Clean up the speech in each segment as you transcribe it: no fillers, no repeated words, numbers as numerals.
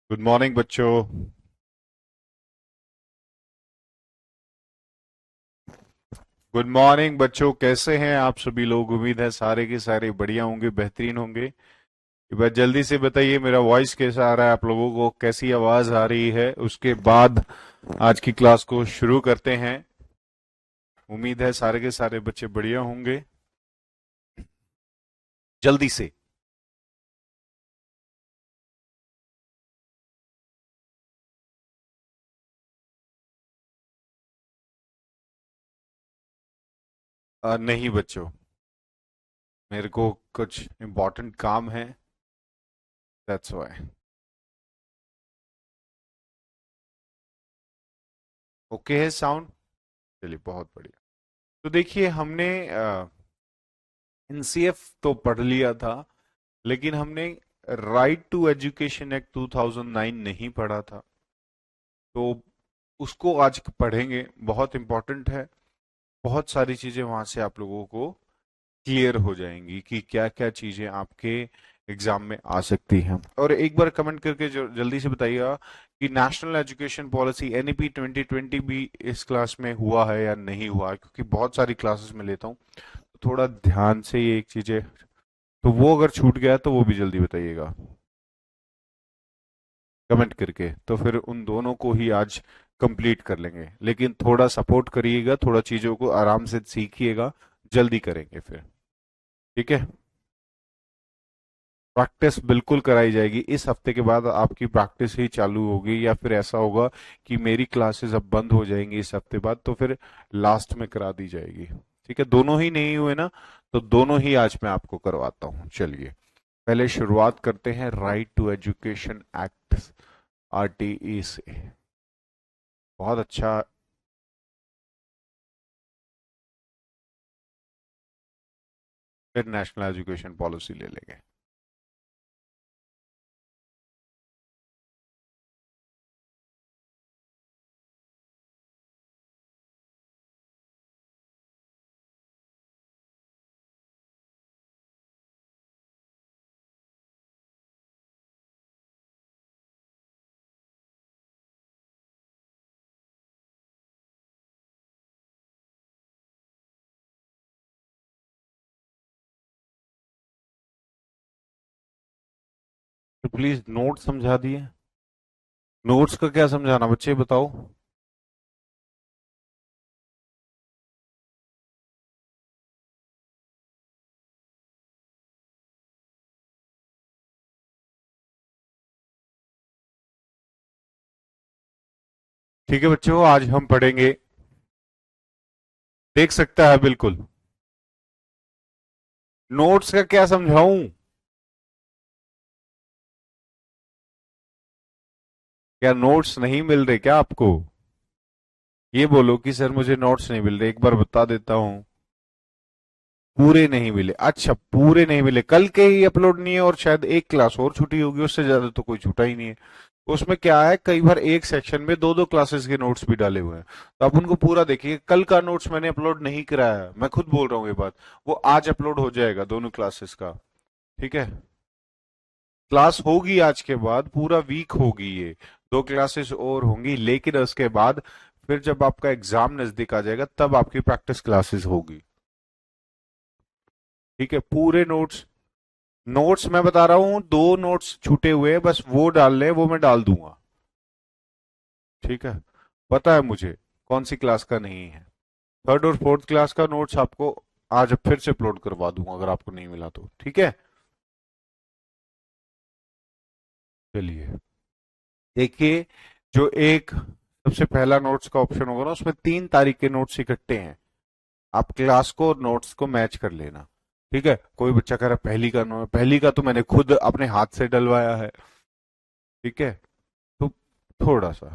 Good morning बच्चों। Good morning बच्चों, कैसे हैं आप सभी लोग? उम्मीद है सारे के सारे बढ़िया होंगे, बेहतरीन होंगे। एक बार जल्दी से बताइए, मेरा वॉइस कैसा आ रहा है आप लोगों को? कैसी आवाज आ रही है? उसके बाद आज की क्लास को शुरू करते हैं। उम्मीद है सारे के सारे बच्चे बढ़िया होंगे। जल्दी से। नहीं बच्चों, मेरे को कुछ इम्पोर्टेंट काम है। That's why. ओके है साउंड? चलिए, बहुत बढ़िया। तो देखिए, हमने एनसीएफ तो पढ़ लिया था, लेकिन हमने राइट टू एजुकेशन एक्ट 2009 नहीं पढ़ा था। तो उसको आज पढ़ेंगे, बहुत इंपॉर्टेंट है। बहुत सारी चीजें वहां से आप लोगों को क्लियर हो जाएंगी कि क्या क्या चीजें आपके एग्जाम में आ सकती हैं। और एक बार कमेंट करके जल्दी से बताइएगा कि नेशनल एजुकेशन पॉलिसी एनईपी 2020 भी इस क्लास में हुआ है या नहीं हुआ है, क्योंकि बहुत सारी क्लासेस में लेता हूँ। तो थोड़ा ध्यान से ये एक चीजें, तो वो अगर छूट गया तो वो भी जल्दी बताइएगा कमेंट करके, तो फिर उन दोनों को ही आज कंप्लीट कर लेंगे। लेकिन थोड़ा सपोर्ट करिएगा, थोड़ा चीजों को आराम से सीखिएगा। जल्दी करेंगे फिर। ठीक है। प्रैक्टिस बिल्कुल कराई जाएगी। इस हफ्ते के बाद आपकी प्रैक्टिस ही चालू होगी, या फिर ऐसा होगा कि मेरी क्लासेस अब बंद हो जाएंगी इस हफ्ते बाद, तो फिर लास्ट में करा दी जाएगी। ठीक है, दोनों ही नहीं हुए ना, तो दोनों ही आज मैं आपको करवाता हूँ। चलिए, पहले शुरुआत करते हैं right to education act, RTE से। बहुत अच्छा। फिर नेशनल एजुकेशन पॉलिसी ले लेंगे। तो प्लीज नोट समझा दिए। नोट्स का क्या समझाना बच्चे, बताओ। ठीक है बच्चों, आज हम पढ़ेंगे। देख सकता है बिल्कुल। नोट्स का क्या समझाऊं? क्या नोट्स नहीं मिल रहे क्या आपको? ये बोलो कि सर मुझे नोट्स नहीं मिल रहे, एक बार बता देता हूं। पूरे नहीं मिले? अच्छा, पूरे नहीं मिले, कल के ही अपलोड नहीं है, और शायद एक क्लास और छुट्टी होगी, उससे ज्यादा तो कोई छूटा ही नहीं है। उसमें क्या है, कई बार एक सेक्शन में दो दो क्लासेस के नोट्स भी डाले हुए हैं। तो आप उनको पूरा देखिए। कल का नोट्स मैंने अपलोड नहीं कराया है, मैं खुद बोल रहा हूँ ये बात। वो आज अपलोड हो जाएगा दोनों क्लासेस का। ठीक है। क्लास होगी आज के बाद, पूरा वीक होगी ये। दो क्लासेस और होंगी, लेकिन उसके बाद फिर जब आपका एग्जाम नजदीक आ जाएगा तब आपकी प्रैक्टिस क्लासेस होगी। ठीक है, पूरे नोट्स। नोट्स मैं बता रहा हूं, दो नोट्स छूटे हुए हैं, बस वो डालने, वो मैं डाल दूंगा। ठीक है। पता है मुझे कौन सी क्लास का नहीं है। थर्ड और फोर्थ क्लास का नोट्स आपको आज फिर से अपलोड करवा दूंगा, अगर आपको नहीं मिला तो। ठीक है। चलिए, देखिए, जो एक सबसे पहला नोट्स का ऑप्शन होगा ना, उसमें 3 तारीख के नोट्स इकट्ठे हैं। आप क्लास को और नोट्स को मैच कर लेना। ठीक है। कोई बच्चा कह रहा है पहली का नोट, पहली का तो मैंने खुद अपने हाथ से डलवाया है। ठीक है। तो थोड़ा सा,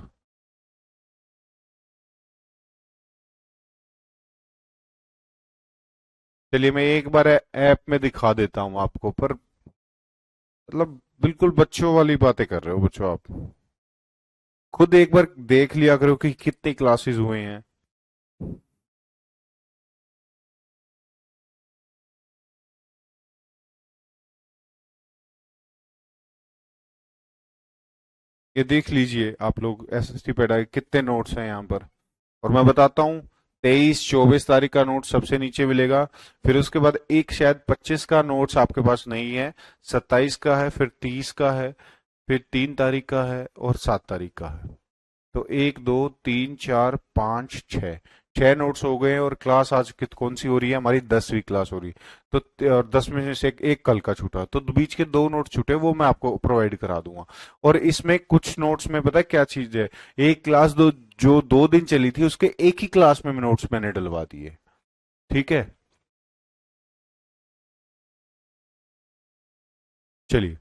चलिए मैं एक बार ऐप में दिखा देता हूं आपको, पर मतलब बिल्कुल बच्चों वाली बातें कर रहे हो बच्चों आप। खुद एक बार देख लिया करो कि कितने क्लासेस हुए हैं। ये देख लीजिए आप लोग एसएसटी पेडा कितने नोट्स हैं यहाँ पर, और मैं बताता हूँ 23-24 तारीख का नोट सबसे नीचे मिलेगा। फिर उसके बाद एक शायद 25 का नोट्स आपके पास नहीं है, 27 का है, फिर 30 का है, फिर 3 तारीख का है और 7 तारीख का है। तो 1 2 3 4 5 6, 6 नोट्स हो गए हैं। और क्लास आज कौन सी हो रही है हमारी, 10वीं क्लास हो रही है। तो और 10 में से एक कल का छूटा, तो बीच के 2 नोट्स छूटे वो मैं आपको प्रोवाइड करा दूंगा। और इसमें कुछ नोट्स में पता है क्या चीज है, एक क्लास जो 2 दिन चली थी उसके एक ही क्लास में नोट्स मैंने डलवा दिए। ठीक है, चलिए।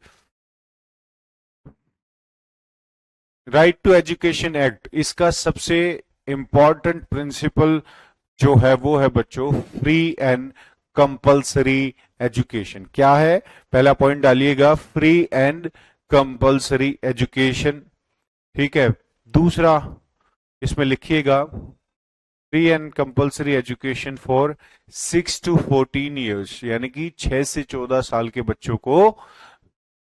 राइट टू एजुकेशन एक्ट, इसका सबसे इंपॉर्टेंट प्रिंसिपल जो है वो है बच्चों, फ्री एंड कंपल्सरी एजुकेशन। क्या है, पहला पॉइंट डालिएगा, फ्री एंड कंपल्सरी एजुकेशन। ठीक है, दूसरा इसमें लिखिएगा, free and compulsory education for 6 to 14 years, यानी कि 6 से 14 साल के बच्चों को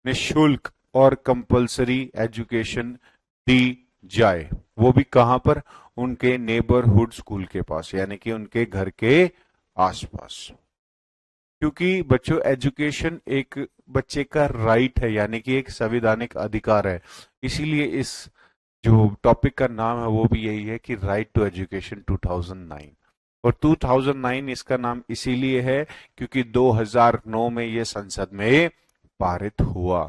निशुल्क और कंपल्सरी एजुकेशन दी जाए। वो भी कहां पर, उनके नेबरहुड स्कूल के पास, यानी कि उनके घर के आसपास। क्योंकि बच्चों एजुकेशन एक बच्चे का राइट है, यानी कि एक संवैधानिक अधिकार है। इसीलिए इस जो टॉपिक का नाम है वो भी यही है कि राइट टू एजुकेशन 2009। और 2009 इसका नाम इसीलिए है क्योंकि 2009 में ये संसद में पारित हुआ।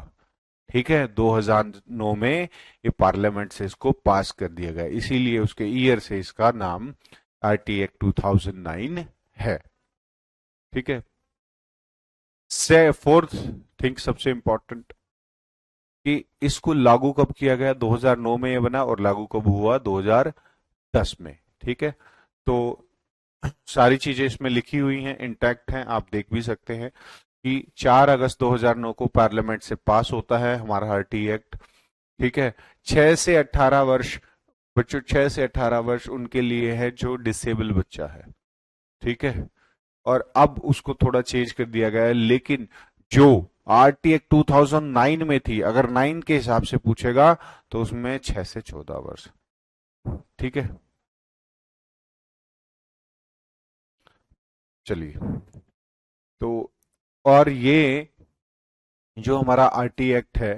ठीक है, 2009 में ये पार्लियामेंट से इसको पास कर दिया गया, इसीलिए उसके ईयर से इसका नाम आरटी एक्ट 2009 है। ठीक है, से फोर्थ थिंग सबसे इंपॉर्टेंट कि इसको लागू कब किया गया, 2009 में ये बना और लागू कब हुआ, 2010 में। ठीक है, तो सारी चीजें इसमें लिखी हुई हैं, इंटैक्ट हैं, आप देख भी सकते हैं कि 4 अगस्त 2009 को पार्लियामेंट से पास होता है हमारा आरटी एक्ट। ठीक है, 6 से 18 वर्ष, बच्चों 6 से 18 वर्ष उनके लिए है जो डिसेबल बच्चा है। ठीक है, और अब उसको थोड़ा चेंज कर दिया गया है, लेकिन जो आरटी एक्ट 2009 में थी, अगर 9 के हिसाब से पूछेगा तो उसमें 6 से 14 वर्ष। ठीक है, चलिए। तो और ये जो हमारा आरटी एक्ट है,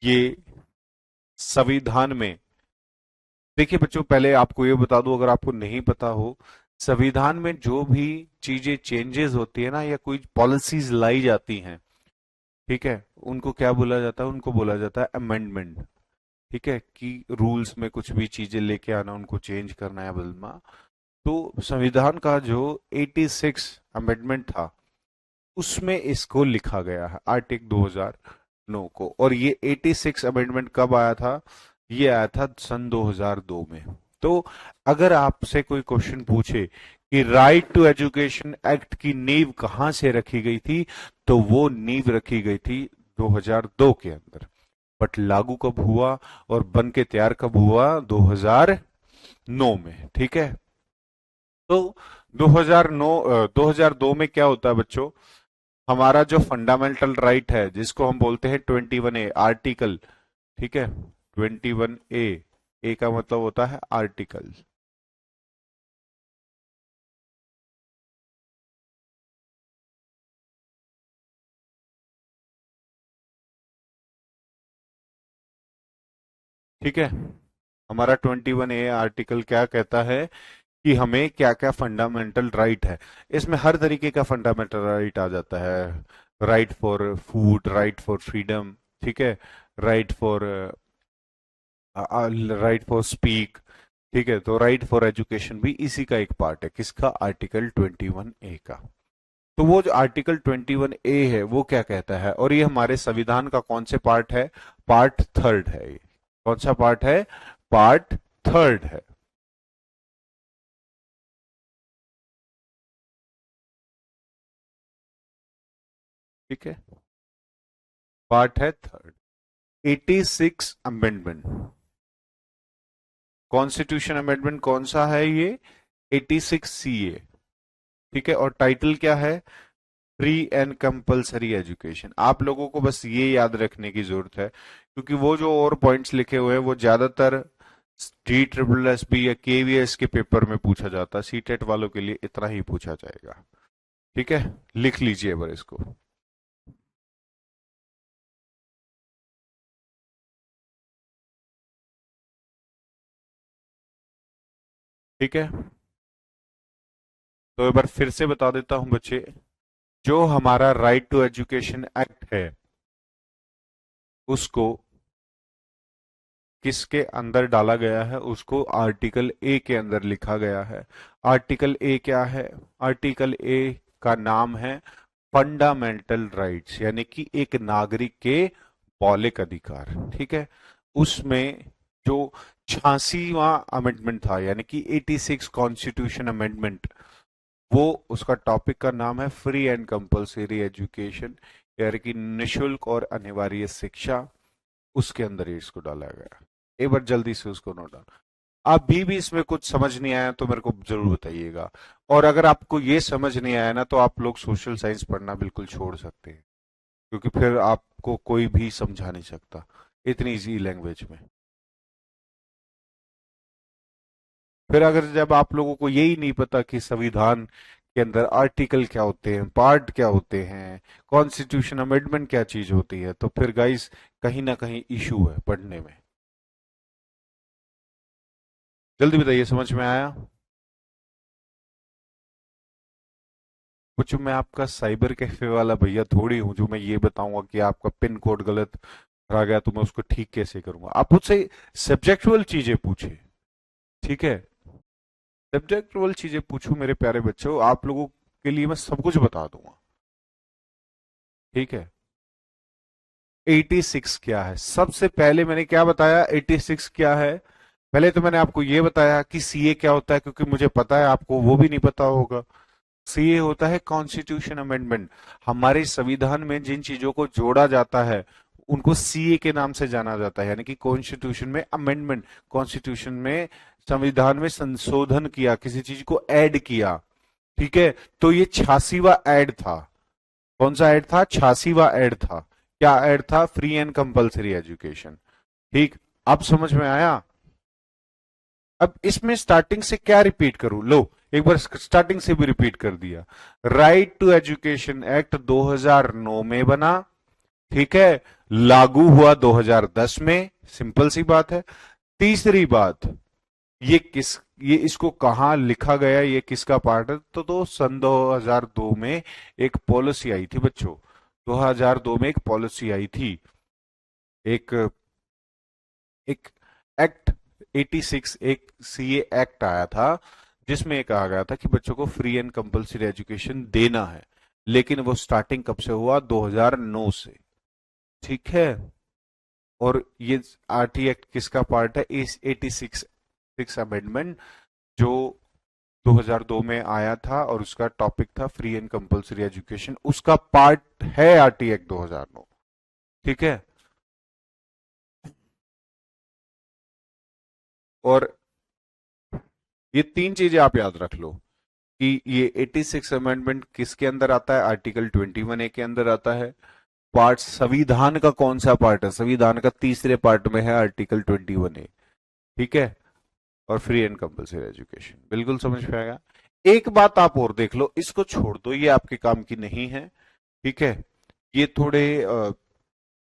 ये संविधान में, देखिए बच्चों पहले आपको ये बता दूं अगर आपको नहीं पता हो, संविधान में जो भी चीजें चेंजेस होती है ना, या कोई पॉलिसीज लाई जाती हैं, ठीक है, उनको क्या बोला जाता है, उनको बोला जाता है अमेंडमेंट। ठीक है, कि रूल्स में कुछ भी चीजें लेके आना, उनको चेंज करना या बदलना। तो संविधान का जो 86 अमेंडमेंट था उसमें इसको लिखा गया है आर्टिकल 2009 को। और ये 86 अमेंडमेंट कब आया था, ये आया था सन 2002 में। तो अगर आपसे कोई क्वेश्चन पूछे कि राइट टू एजुकेशन एक्ट की नींव कहां से रखी गई थी, तो वो नींव रखी गई थी 2002 के अंदर। बट लागू कब हुआ और बन के तैयार कब हुआ, 2009 में। ठीक है, तो 2002 में क्या होता है बच्चों, हमारा जो फंडामेंटल राइट है जिसको हम बोलते हैं 21A आर्टिकल। ठीक है, 21A, ए का मतलब होता है आर्टिकल। ठीक है, हमारा 21A आर्टिकल क्या कहता है कि हमें क्या क्या फंडामेंटल राइट है। इसमें हर तरीके का फंडामेंटल राइट आ जाता है, right for food, right for freedom, ठीक है, right for right for speak. ठीक है, तो राइट फॉर एजुकेशन भी इसी का एक पार्ट है, किसका, आर्टिकल 21A का। तो वो जो आर्टिकल 21A है वो क्या कहता है, और ये हमारे संविधान का कौन से पार्ट है, पार्ट थर्ड है ये। कौन सा पार्ट है, पार्ट थर्ड है। ठीक है, पार्ट है थर्ड। 86 अमेंडमेंट, कॉन्स्टिट्यूशन अमेंडमेंट कौन सा है ये, 86 CA। ठीक है, और टाइटल क्या है, फ्री एंड कंपलसरी एजुकेशन। आप लोगों को बस ये याद रखने की जरूरत है, क्योंकि वो जो और पॉइंट्स लिखे हुए हैं वो ज्यादातर टी ट्रिपल एस बी या केवीएस के पेपर में पूछा जाता है। सीटेट वालों के लिए इतना ही पूछा जाएगा। ठीक है, लिख लीजिए बर इसको। ठीक है, तो एक बार फिर से बता देता हूं बच्चे, जो हमारा राइट टू एजुकेशन एक्ट है उसको किसके अंदर डाला गया है, उसको आर्टिकल ए के अंदर लिखा गया है। आर्टिकल ए क्या है? आर्टिकल ए का नाम है फंडामेंटल राइट्स, यानी कि एक नागरिक के मौलिक अधिकार। ठीक है, उसमें जो 86वां अमेंडमेंट था, यानी कि 86 कॉन्स्टिट्यूशन अमेंडमेंट, वो उसका टॉपिक का नाम है फ्री एंड कंपलसरी एजुकेशन, यानी कि निशुल्क और अनिवार्य शिक्षा। उसके अंदर ही इसको डाला गया। एक बार जल्दी से उसको नोट डाउन। अभी भी इसमें कुछ समझ नहीं आया तो मेरे को जरूर बताइएगा। और अगर आपको ये समझ नहीं आया ना, तो आप लोग सोशल साइंस पढ़ना बिल्कुल छोड़ सकते हैं, क्योंकि फिर आपको कोई भी समझा नहीं सकता इतनी इजी लैंग्वेज में। फिर अगर जब आप लोगों को यही नहीं पता कि संविधान के अंदर आर्टिकल क्या होते हैं, पार्ट क्या होते हैं, कॉन्स्टिट्यूशन अमेंडमेंट क्या चीज होती है, तो फिर गाइस कहीं ना कहीं इशू है पढ़ने में। जल्दी बताइए, समझ में आया? बच्चों, मैं आपका साइबर कैफे वाला भैया थोड़ी हूं जो मैं ये बताऊंगा कि आपका पिन कोड गलत आ गया तो मैं उसको ठीक कैसे करूंगा। आप मुझसे सब्जेक्चुअल चीजें पूछे। ठीक है, सब्जेक्चुअल चीजें पूछूं मेरे प्यारे बच्चों, आप लोगों के लिए मैं सब कुछ बता दूंगा। ठीक है, 86 क्या है? सबसे पहले मैंने क्या बताया? 86 क्या है? पहले तो मैंने आपको ये बताया कि सीए क्या होता है, क्योंकि मुझे पता है आपको वो भी नहीं पता होगा। सीए होता है कॉन्स्टिट्यूशन अमेंडमेंट। हमारे संविधान में जिन चीजों को जोड़ा जाता है उनको सीए के नाम से जाना जाता है, यानी कि कॉन्स्टिट्यूशन में अमेंडमेंट, कॉन्स्टिट्यूशन में, संविधान में संशोधन किया, किसी चीज को ऐड किया। ठीक है, तो ये 86वां ऐड था। कौन सा ऐड था? 86वां ऐड था। क्या ऐड था? Free and compulsory education. ठीक, अब समझ में आया? अब इसमें स्टार्टिंग से क्या रिपीट करूं? लो, एक बार स्टार्टिंग से भी रिपीट कर दिया। राइट टू एजुकेशन एक्ट 2009 में बना। ठीक है, लागू हुआ 2010 में। सिंपल सी बात है। तीसरी बात, ये इसको कहां लिखा गया, ये किसका पार्ट है? तो सन 2002 में एक पॉलिसी आई थी बच्चों। 2002 में एक पॉलिसी आई थी, एक एक एक्ट 86, एक सीए एक्ट आया था, जिसमें कहा गया था कि बच्चों को फ्री एंड कंपलसरी एजुकेशन देना है। लेकिन वो स्टार्टिंग कब से हुआ? 2009 से। ठीक है, और ये आरटी एक्ट किसका पार्ट है? इस 86 सिक्स अमेंडमेंट, जो 2002 में आया था और उसका टॉपिक था फ्री एंड कंपलसरी एजुकेशन, उसका पार्ट है आरटी एक्ट 2009। ठीक है, और ये तीन चीजें आप याद रख लो कि ये 86 अमेंडमेंट किसके अंदर आता है? आर्टिकल 21 ए के अंदर आता है। पार्ट संविधान का कौन सा पार्ट है? संविधान का तीसरे पार्ट में है आर्टिकल 21 ए। ठीक है, और फ्री एंड कंपलसरी एजुकेशन बिल्कुल समझ में आएगा। एक बात आप और देख लो, इसको छोड़ दो, ये आपके काम की नहीं है। ठीक है, ये थोड़े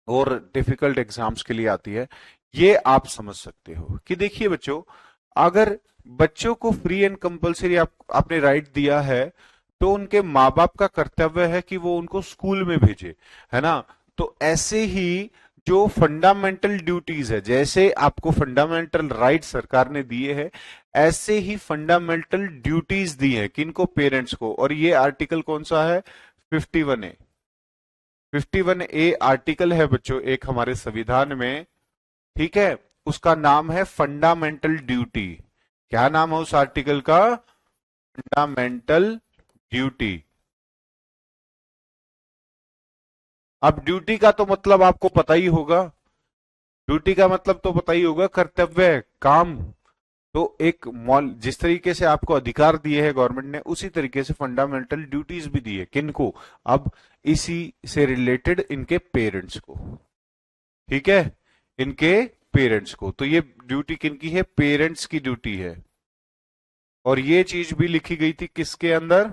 और डिफिकल्ट एग्जाम्स के लिए आती है। ये आप समझ सकते हो कि देखिए बच्चों, अगर बच्चों को फ्री एंड कंपलसरी आपने राइट दिया है, तो उनके माँ बाप का कर्तव्य है कि वो उनको स्कूल में भेजे, है ना? तो ऐसे ही जो फंडामेंटल ड्यूटीज है, जैसे आपको फंडामेंटल राइट सरकार ने दिए हैं, ऐसे ही फंडामेंटल ड्यूटीज दी है किनको? पेरेंट्स को। और ये आर्टिकल कौन सा है? 51 ए। 51 ए आर्टिकल है बच्चों एक हमारे संविधान में। ठीक है, उसका नाम है फंडामेंटल ड्यूटी। क्या नाम है उस आर्टिकल का? Fundamental duty. अब ड्यूटी का तो मतलब आपको पता ही होगा। ड्यूटी का मतलब तो पता ही होगा, कर्तव्य, काम। तो एक मॉल जिस तरीके से आपको अधिकार दिए है गवर्नमेंट ने, उसी तरीके से फंडामेंटल ड्यूटीज भी दी है। किनको? अब इसी से रिलेटेड इनके पेरेंट्स को। ठीक है, इनके पेरेंट्स को। तो ये ड्यूटी किनकी है? पेरेंट्स की ड्यूटी है। और ये चीज भी लिखी गई थी किसके अंदर?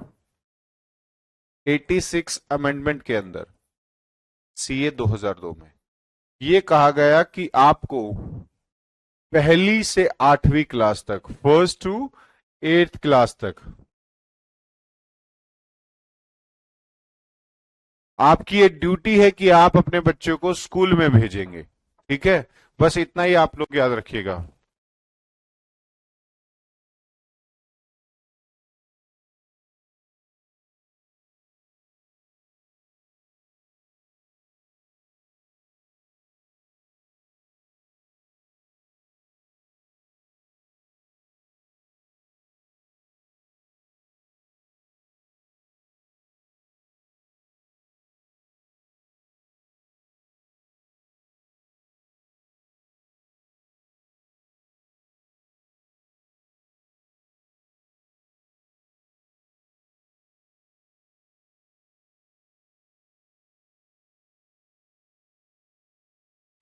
86 अमेंडमेंट के अंदर, सीए 2002 में। ये कहा गया कि आपको पहली से 8वीं क्लास तक, फर्स्ट टू 8th क्लास तक, आपकी ये ड्यूटी है कि आप अपने बच्चों को स्कूल में भेजेंगे। ठीक है, बस इतना ही आप लोग याद रखिएगा।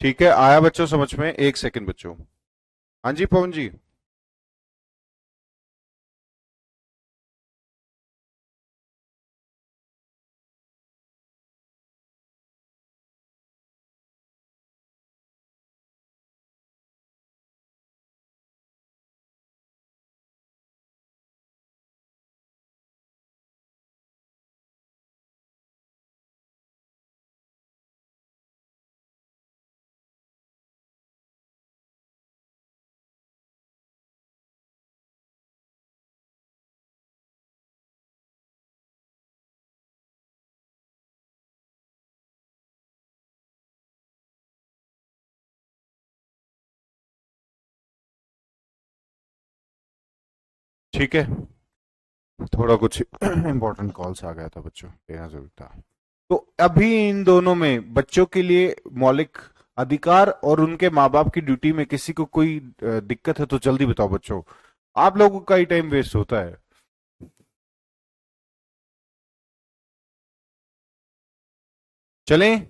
ठीक है, आया बच्चों समझ में? एक सेकंड बच्चों। हाँ जी पवन जी। ठीक है, थोड़ा कुछ इंपॉर्टेंट कॉल्स आ गया था बच्चों, लेना जरूरी था। तो अभी इन दोनों में बच्चों के लिए मौलिक अधिकार और उनके माँ बाप की ड्यूटी में किसी को कोई दिक्कत है तो जल्दी बताओ बच्चों, आप लोगों का ही टाइम वेस्ट होता है। चलें?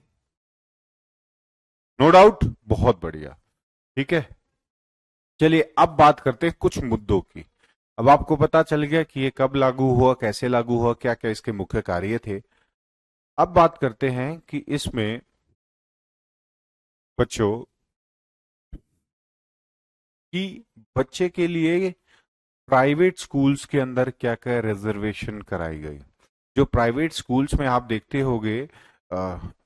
नो डाउट, बहुत बढ़िया। ठीक है, चलिए अब बात करते हैं कुछ मुद्दों की। अब आपको पता चल गया कि ये कब लागू हुआ, कैसे लागू हुआ, क्या क्या इसके मुख्य कार्य थे। अब बात करते हैं कि इसमें बच्चों कि बच्चे के लिए प्राइवेट स्कूल्स के अंदर क्या क्या रिजर्वेशन कराई गई। जो प्राइवेट स्कूल्स में आप देखते होंगे,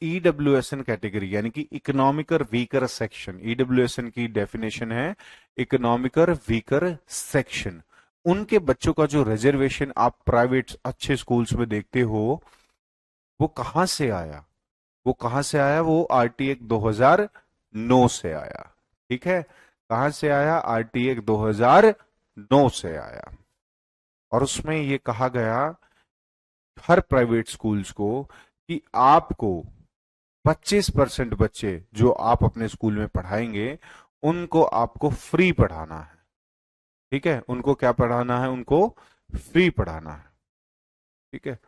ईडब्ल्यूएसएन कैटेगरी यानी कि इकोनॉमिकर वीकर सेक्शन, ईडब्ल्यूएसएन की डेफिनेशन है इकोनॉमिकर वीकर सेक्शन। उनके बच्चों का जो रिजर्वेशन आप प्राइवेट अच्छे स्कूल्स में देखते हो, वो कहां से आया? वो कहां से आया? वो आरटी एक्ट 2009 से आया। ठीक है, कहां से आया? आरटी एक्ट 2009 से आया। और उसमें ये कहा गया हर प्राइवेट स्कूल्स को कि आपको 25% बच्चे जो आप अपने स्कूल में पढ़ाएंगे, उनको आपको फ्री पढ़ाना है। ठीक है, उनको क्या पढ़ाना है? उनको फ्री पढ़ाना है। ठीक है,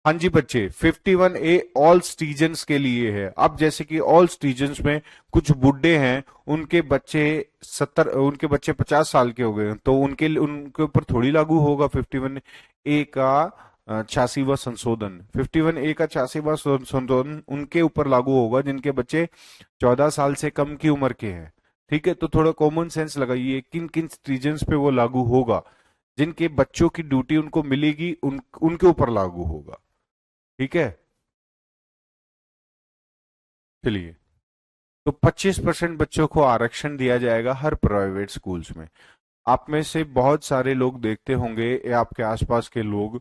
हाँ जी बच्चे, 51A ऑल स्टीजेंट्स के लिए है। अब जैसे कि ऑल स्टीजेंट्स में कुछ बुड्ढे हैं, उनके बच्चे 50 साल के हो गए हैं, तो उनके ऊपर थोड़ी लागू होगा 51A का 86वां संशोधन। 51A का 86वां संशोधन उनके ऊपर लागू होगा जिनके बच्चे 14 साल से कम की उम्र के हैं। ठीक है, तो थोड़ा कॉमन सेंस लगाइए, किन किन स्टीजेंट्स पे वो लागू होगा। जिनके बच्चों की ड्यूटी उनको मिलेगी, उनके ऊपर लागू होगा। ठीक है, चलिए। तो 25% बच्चों को आरक्षण दिया जाएगा हर प्राइवेट स्कूल्स में। आप में से बहुत सारे लोग देखते होंगे या आपके आसपास के लोग,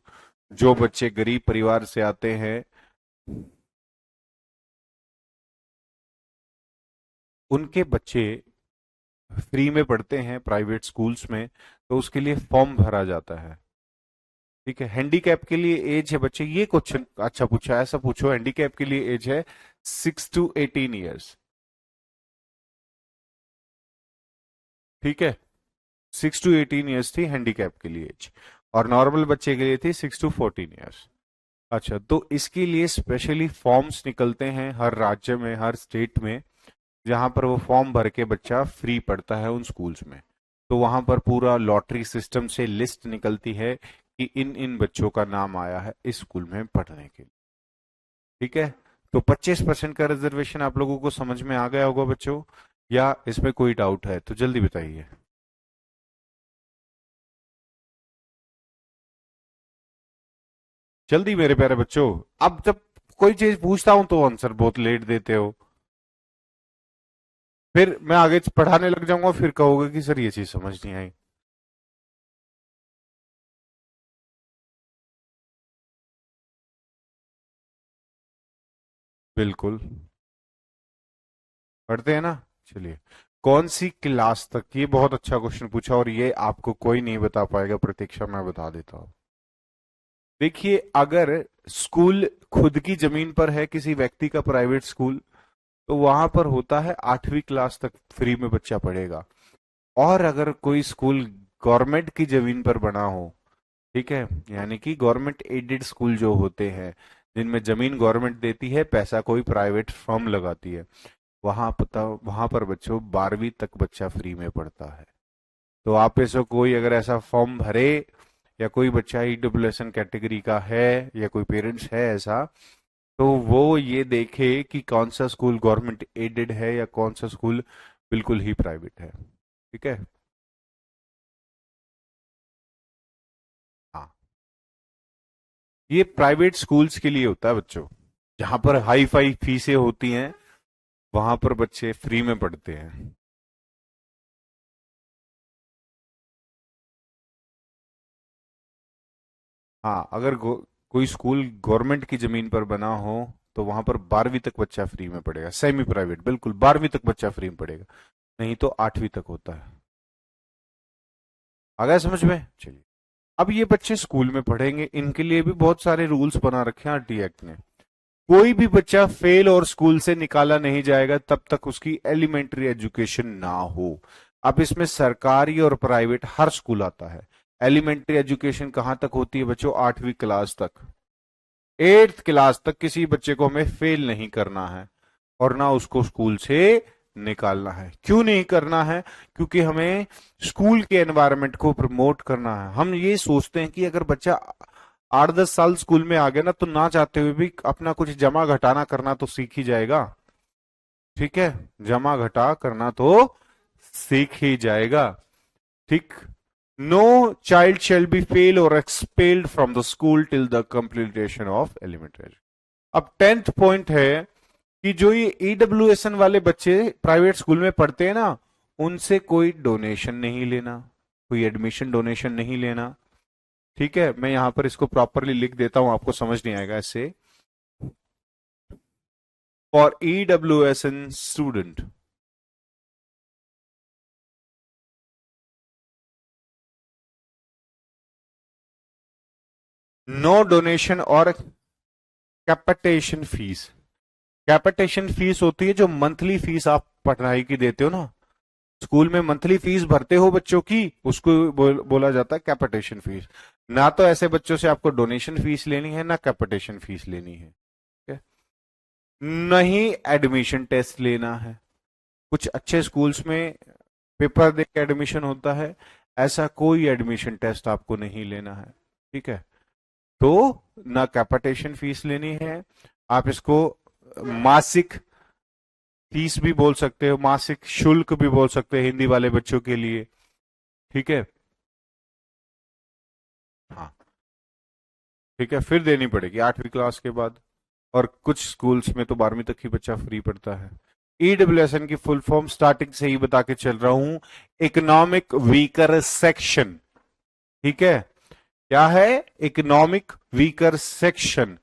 जो बच्चे गरीब परिवार से आते हैं, उनके बच्चे फ्री में पढ़ते हैं प्राइवेट स्कूल्स में, तो उसके लिए फॉर्म भरा जाता है। ठीक है, हैंडीकैप के लिए एज है बच्चे, ये क्वेश्चन अच्छा पूछा, ऐसा पूछो, हैंडीकैप के लिए एज है 6 to 18 ईयर्स। ठीक है, 6 to 18 ईयर्स थी हैंडीकैप के लिए एज, और नॉर्मल बच्चे के लिए थी 6 to 14 ईयर्स। अच्छा, तो इसके लिए स्पेशली फॉर्म्स निकलते हैं हर राज्य में, हर स्टेट में, जहां पर वो फॉर्म भर के बच्चा फ्री पढ़ता है उन स्कूल्स में। तो वहां पर पूरा लॉटरी सिस्टम से लिस्ट निकलती है कि इन इन बच्चों का नाम आया है इस स्कूल में पढ़ने के लिए। ठीक है, तो 25% का रिजर्वेशन आप लोगों को समझ में आ गया होगा बच्चों, या इसमें कोई डाउट है तो जल्दी बताइए। जल्दी मेरे प्यारे बच्चों, अब जब कोई चीज पूछता हूं तो आंसर बहुत लेट देते हो, फिर मैं आगे पढ़ाने लग जाऊंगा, फिर कहोगे कि सर ये चीज समझ नहीं आई। बिल्कुल, पढ़ते हैं ना। चलिए, कौन सी क्लास तक, ये बहुत अच्छा क्वेश्चन पूछा, और ये आपको कोई नहीं बता पाएगा, प्रतीक्षा मैं बता देता हूं। देखिए, अगर स्कूल खुद की जमीन पर है, किसी व्यक्ति का प्राइवेट स्कूल, तो वहां पर होता है 8वीं क्लास तक फ्री में बच्चा पढ़ेगा। और अगर कोई स्कूल गवर्नमेंट की जमीन पर बना हो, ठीक है, यानी कि गवर्नमेंट एडेड स्कूल जो होते हैं, जिनमें जमीन गवर्नमेंट देती है, पैसा कोई प्राइवेट फर्म लगाती है, वहां पर बच्चों 12वीं तक बच्चा फ्री में पढ़ता है। तो आप में से कोई अगर ऐसा फॉर्म भरे, या कोई बच्चा ईडब्ल्यूएसएन कैटेगरी का है, या कोई पेरेंट्स है ऐसा, तो वो ये देखे कि कौन सा स्कूल गवर्नमेंट एडेड है या कौन सा स्कूल बिल्कुल ही प्राइवेट है। ठीक है। हाँ, ये प्राइवेट स्कूल्स के लिए होता है बच्चों, जहां पर हाई फाई फीसें होती हैं, वहां पर बच्चे फ्री में पढ़ते हैं। हाँ, अगर कोई स्कूल गवर्नमेंट की जमीन पर बना हो, तो वहां पर 12वीं तक बच्चा फ्री में पढ़ेगा, सेमी प्राइवेट, बिल्कुल 12वीं तक बच्चा फ्री में पढ़ेगा, नहीं तो 8वीं तक होता है। आ गया समझ में? चलिए, अब ये बच्चे स्कूल में पढ़ेंगे, इनके लिए भी बहुत सारे रूल्स बना रखे हैं आरटी एक्ट ने। कोई भी बच्चा फेल और स्कूल से निकाला नहीं जाएगा तब तक उसकी एलिमेंट्री एजुकेशन ना हो। अब इसमें सरकारी और प्राइवेट हर स्कूल आता है। एलिमेंट्री एजुकेशन कहां तक होती है बच्चों? 8वीं क्लास तक। 8th क्लास तक किसी बच्चे को हमें फेल नहीं करना है, और ना उसको स्कूल से निकालना है। क्यों नहीं करना है? क्योंकि हमें स्कूल के एनवायरनमेंट को प्रमोट करना है। हम ये सोचते हैं कि अगर बच्चा 8-10 साल स्कूल में आ गया ना, तो ना चाहते हुए भी अपना कुछ जमा घटाना करना तो सीख ही जाएगा। ठीक है, जमा घटा करना तो सीख ही जाएगा। ठीक। No child shall be fail और expelled from the school till the completion of elementary. अब 10th पॉइंट है कि जो ये ईडब्ल्यूएसएन वाले बच्चे प्राइवेट स्कूल में पढ़ते हैं ना, उनसे कोई डोनेशन नहीं लेना, कोई एडमिशन डोनेशन नहीं लेना। ठीक है, मैं यहां पर इसको प्रॉपरली लिख देता हूं, आपको समझ नहीं आएगा ऐसे। फॉर ईडब्ल्यूएसएन स्टूडेंट, नो डोनेशन और कैपिटेशन फीस। कैपिटेशन फीस होती है जो मंथली फीस आप पढ़ाई की देते हो ना, स्कूल में मंथली फीस भरते हो बच्चों की, उसको बोला जाता है कैपिटेशन फीस। ना तो ऐसे बच्चों से आपको डोनेशन फीस लेनी है, ना कैपिटेशन फीस लेनी है। ठीक है? नहीं एडमिशन टेस्ट लेना है। कुछ अच्छे स्कूल्स में पेपर दे के एडमिशन होता है, ऐसा कोई एडमिशन टेस्ट आपको नहीं लेना है। ठीक है, तो ना कैपिटेशन फीस लेनी है। आप इसको मासिक फीस भी बोल सकते हो, मासिक शुल्क भी बोल सकते हैं हिंदी वाले बच्चों के लिए। ठीक है। हाँ, ठीक है, फिर देनी पड़ेगी 8वीं क्लास के बाद। और कुछ स्कूल्स में तो 12वीं तक ही बच्चा फ्री पढ़ता है। ईडब्ल्यूएसएन की फुल फॉर्म स्टार्टिंग से ही बता के चल रहा हूं, इकोनॉमिक वीकर सेक्शन। ठीक है, क्या है? इकोनॉमिक वीकर सेक्शन,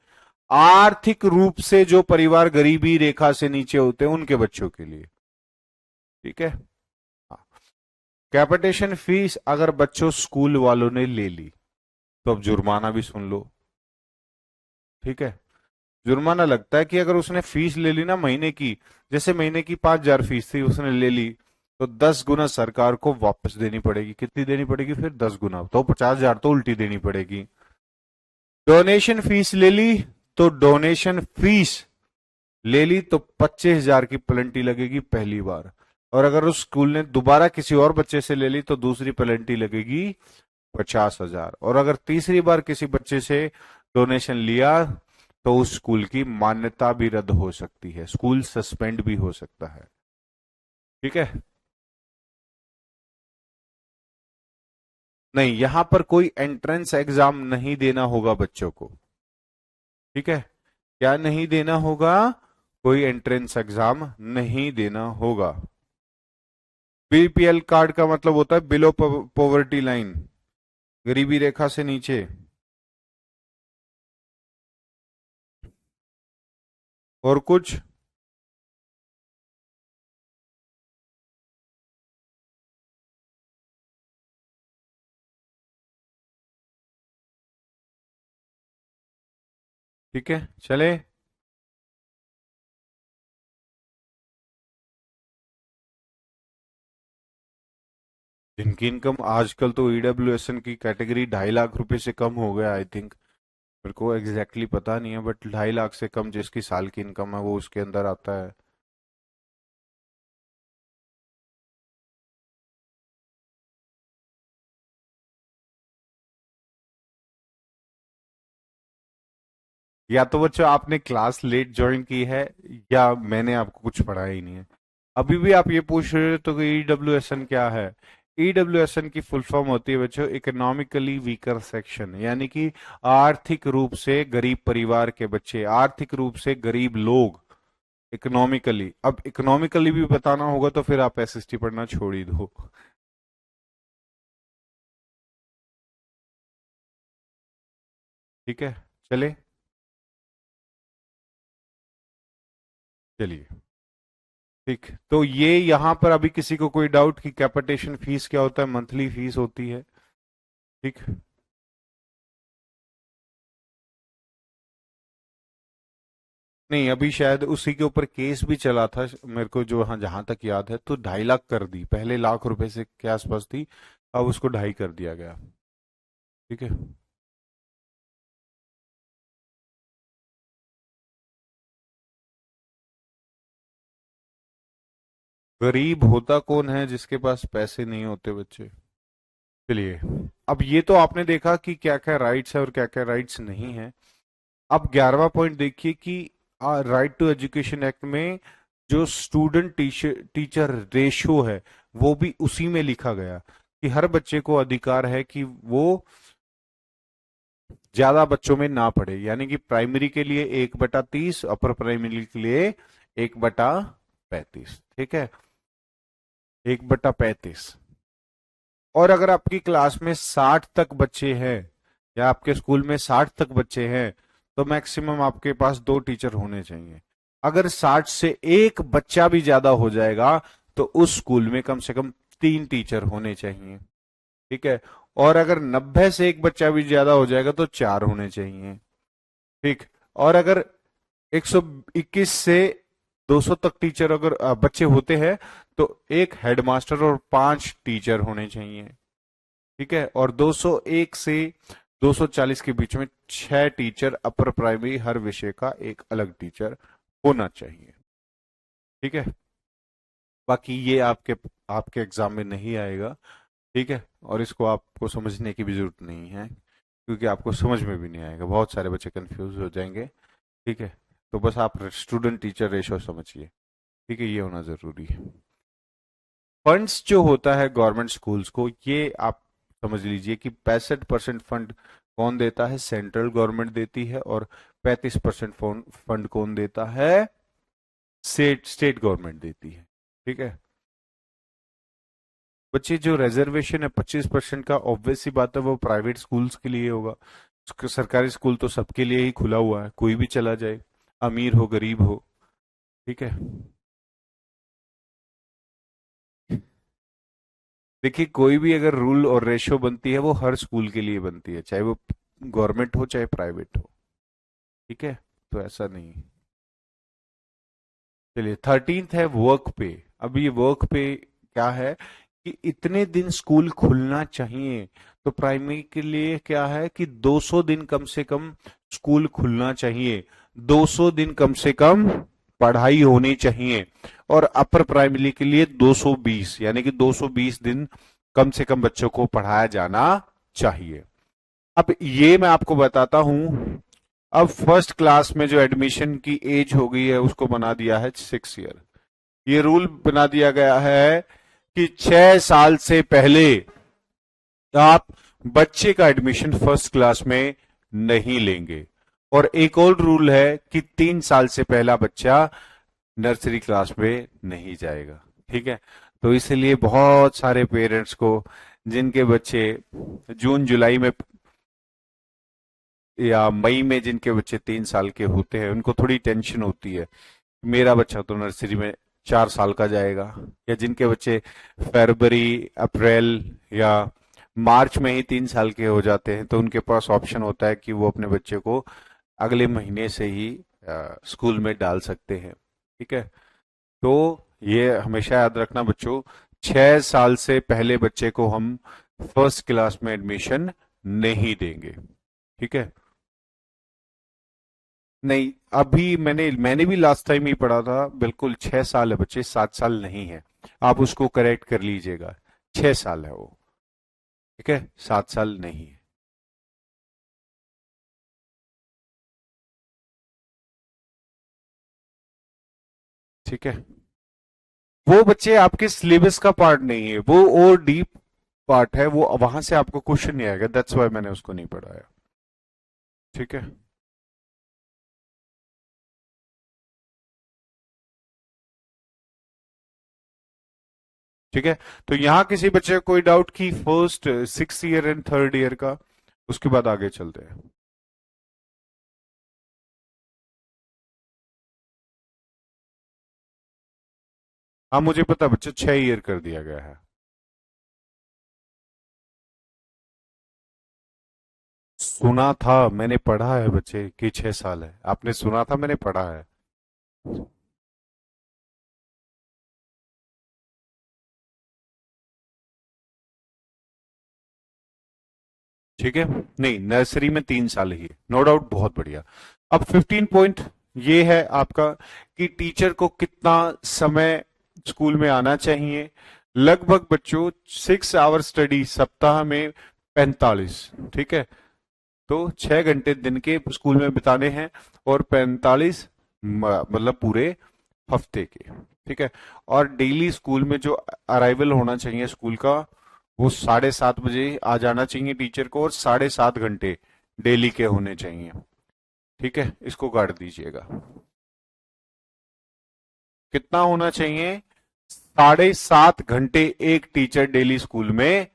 आर्थिक रूप से जो परिवार गरीबी रेखा से नीचे होते हैं उनके बच्चों के लिए। ठीक है। कैपिटेशन फीस अगर बच्चों स्कूल वालों ने ले ली, तो अब जुर्माना भी सुन लो। ठीक है, जुर्माना लगता है कि अगर उसने फीस ले ली ना महीने की, जैसे महीने की 5,000 फीस थी, उसने ले ली, तो 10 गुना सरकार को वापस देनी पड़ेगी। कितनी देनी पड़ेगी फिर? 10 गुना, तो 50,000 तो उल्टी देनी पड़ेगी। डोनेशन फीस ले ली, तो डोनेशन फीस ले ली तो 25,000 की पेनल्टी लगेगी पहली बार। और अगर उस स्कूल ने दोबारा किसी और बच्चे से ले ली तो दूसरी पेनल्टी लगेगी 50,000। और अगर तीसरी बार किसी बच्चे से डोनेशन लिया तो उस स्कूल की मान्यता भी रद्द हो सकती है, स्कूल सस्पेंड भी हो सकता है। ठीक है। नहीं, यहां पर कोई एंट्रेंस एग्जाम नहीं देना होगा बच्चों को। ठीक है। क्या नहीं देना होगा? कोई एंट्रेंस एग्जाम नहीं देना होगा। बीपीएल कार्ड का मतलब होता है बिलो पॉवर्टी लाइन, गरीबी रेखा से नीचे। और कुछ? ठीक है, चले। जिनकी इनकम आजकल तो ईडब्ल्यूएसएन की कैटेगरी 2.5 लाख रुपए से कम हो गया, आई थिंक। मेरे को एग्जैक्टली exactly पता नहीं है, बट 2.5 लाख से कम जिसकी साल की इनकम है वो उसके अंदर आता है। या तो बच्चों आपने क्लास लेट ज्वाइन की है, या मैंने आपको कुछ पढ़ाया ही नहीं है। अभी भी आप ये पूछ रहे हो तो कि ईडब्ल्यूएसएन क्या है? ईडब्ल्यूएसएन की फुल फॉर्म होती है बच्चों इकोनॉमिकली वीकर सेक्शन, यानी कि आर्थिक रूप से गरीब परिवार के बच्चे, आर्थिक रूप से गरीब लोग। इकोनॉमिकली, अब इकोनॉमिकली भी बताना होगा तो फिर आप एसएसटी पढ़ना छोड़ ही दो। ठीक है, चले। चलिए, ठीक। तो ये यहां पर अभी किसी को कोई डाउट कि कैपिटेशन फीस क्या होता है? मंथली फीस होती है। ठीक। नहीं, अभी शायद उसी के ऊपर केस भी चला था मेरे को, जो हाँ जहां तक याद है, तो 2.5 लाख कर दी। पहले लाख रुपए से के आसपास थी, अब उसको 2.5 कर दिया गया। ठीक है। गरीब होता कौन है? जिसके पास पैसे नहीं होते बच्चे। चलिए, अब ये तो आपने देखा कि क्या क्या राइट्स है और क्या क्या राइट्स नहीं है। अब 11वां पॉइंट देखिए कि राइट टू एजुकेशन एक्ट में जो स्टूडेंट टीचर टीचर रेशियो है वो भी उसी में लिखा गया कि हर बच्चे को अधिकार है कि वो ज्यादा बच्चों में ना पढ़े, यानी कि प्राइमरी के लिए 1/30, अपर प्राइमरी के लिए 1/35। ठीक है, 1/35। और अगर आपकी क्लास में 60 तक बच्चे हैं, या आपके स्कूल में 60 तक बच्चे हैं, तो मैक्सिमम आपके पास 2 टीचर होने चाहिए। अगर 60 से एक बच्चा भी ज्यादा हो जाएगा तो उस स्कूल में कम से कम 3 टीचर होने चाहिए। ठीक है। और अगर 90 से एक बच्चा भी ज्यादा हो जाएगा तो 4 होने चाहिए। ठीक। और अगर 121 से 200 तक टीचर अगर बच्चे होते हैं तो एक हेडमास्टर और 5 टीचर होने चाहिए। ठीक है। और 201 से 240 के बीच में 6 टीचर, अपर प्राइमरी हर विषय का एक अलग टीचर होना चाहिए। ठीक है। बाकी ये आपके आपके एग्जाम में नहीं आएगा। ठीक है। और इसको आपको समझने की भी जरूरत नहीं है, क्योंकि आपको समझ में भी नहीं आएगा, बहुत सारे बच्चे कंफ्यूज हो जाएंगे। ठीक है। तो बस आप स्टूडेंट टीचर रेशो समझिए। ठीक है, ये होना जरूरी है। फंड्स जो होता है गवर्नमेंट स्कूल्स को, ये आप समझ लीजिए कि 65% फंड कौन देता है? सेंट्रल गवर्नमेंट देती है। और 35% फंड कौन देता है? स्टेट स्टेट गवर्नमेंट देती है। ठीक है। बच्चे, जो रिजर्वेशन है 25% का, ऑब्वियस सी बात है वो प्राइवेट स्कूल्स के लिए होगा। सरकारी स्कूल तो सबके लिए ही खुला हुआ है, कोई भी चला जाए, अमीर हो गरीब हो। ठीक है। देखिए, कोई भी अगर रूल और रेशो बनती है वो हर स्कूल के लिए बनती है, चाहे वो गवर्नमेंट हो चाहे प्राइवेट हो। ठीक है। तो ऐसा नहीं है। चलिए, 13th है वर्क पे। अब ये वर्क पे क्या है कि इतने दिन स्कूल खुलना चाहिए। तो प्राइमरी के लिए क्या है कि 200 दिन कम से कम स्कूल खुलना चाहिए, 200 दिन कम से कम पढ़ाई होनी चाहिए। और अपर प्राइमरी के लिए 220, यानी कि 220 दिन कम से कम बच्चों को पढ़ाया जाना चाहिए। अब ये मैं आपको बताता हूं। अब फर्स्ट क्लास में जो एडमिशन की एज हो गई है उसको बना दिया है 6 ईयर। ये रूल बना दिया गया है कि 6 साल से पहले आप बच्चे का एडमिशन फर्स्ट क्लास में नहीं लेंगे। और एक और रूल है कि 3 साल से पहला बच्चा नर्सरी क्लास में नहीं जाएगा। ठीक है। तो इसलिए बहुत सारे पेरेंट्स को जिनके बच्चे जून जुलाई में या मई में जिनके बच्चे 3 साल के होते हैं उनको थोड़ी टेंशन होती है, मेरा बच्चा तो नर्सरी में 4 साल का जाएगा। या जिनके बच्चे फरवरी अप्रैल या मार्च में ही 3 साल के हो जाते हैं तो उनके पास ऑप्शन होता है कि वो अपने बच्चे को अगले महीने से ही स्कूल में डाल सकते हैं। ठीक है। तो ये हमेशा याद रखना बच्चों, 6 साल से पहले बच्चे को हम फर्स्ट क्लास में एडमिशन नहीं देंगे। ठीक है। नहीं, अभी मैंने भी लास्ट टाइम ही पढ़ा था, बिल्कुल 6 साल है बच्चे, 7 साल नहीं है। आप उसको करेक्ट कर लीजिएगा, 6 साल है वो। ठीक है, 7 साल नहीं है। ठीक है। वो बच्चे आपके सिलेबस का पार्ट नहीं है, वो और डीप पार्ट है, वो वहां से आपको क्वेश्चन नहीं आएगा, दैट्स वाई मैंने उसको नहीं पढ़ाया। ठीक है। ठीक है। तो यहाँ किसी बच्चे को कोई डाउट की first 6 year and third year का, उसके बाद आगे चलते हैं। हाँ मुझे पता बच्चा, 6 ईयर कर दिया गया है। सुना था, मैंने पढ़ा है बच्चे कि 6 साल है, आपने सुना था, मैंने पढ़ा है। ठीक है। नहीं, नर्सरी में 3 साल ही है, नो डाउट, बहुत बढ़िया। अब 15 पॉइंट ये है आपका कि टीचर को कितना समय स्कूल में आना चाहिए। लगभग बच्चों 6 आवर स्टडी सप्ताह में 45। ठीक है। तो 6 घंटे दिन के स्कूल में बिताने हैं और 45 मतलब पूरे हफ्ते के। ठीक है। और डेली स्कूल में जो अराइवल होना चाहिए स्कूल का, वो 7:30 बजे आ जाना चाहिए टीचर को, और 7.5 घंटे डेली के होने चाहिए। ठीक है, इसको काट दीजिएगा। कितना होना चाहिए? 7.5 घंटे एक टीचर डेली स्कूल में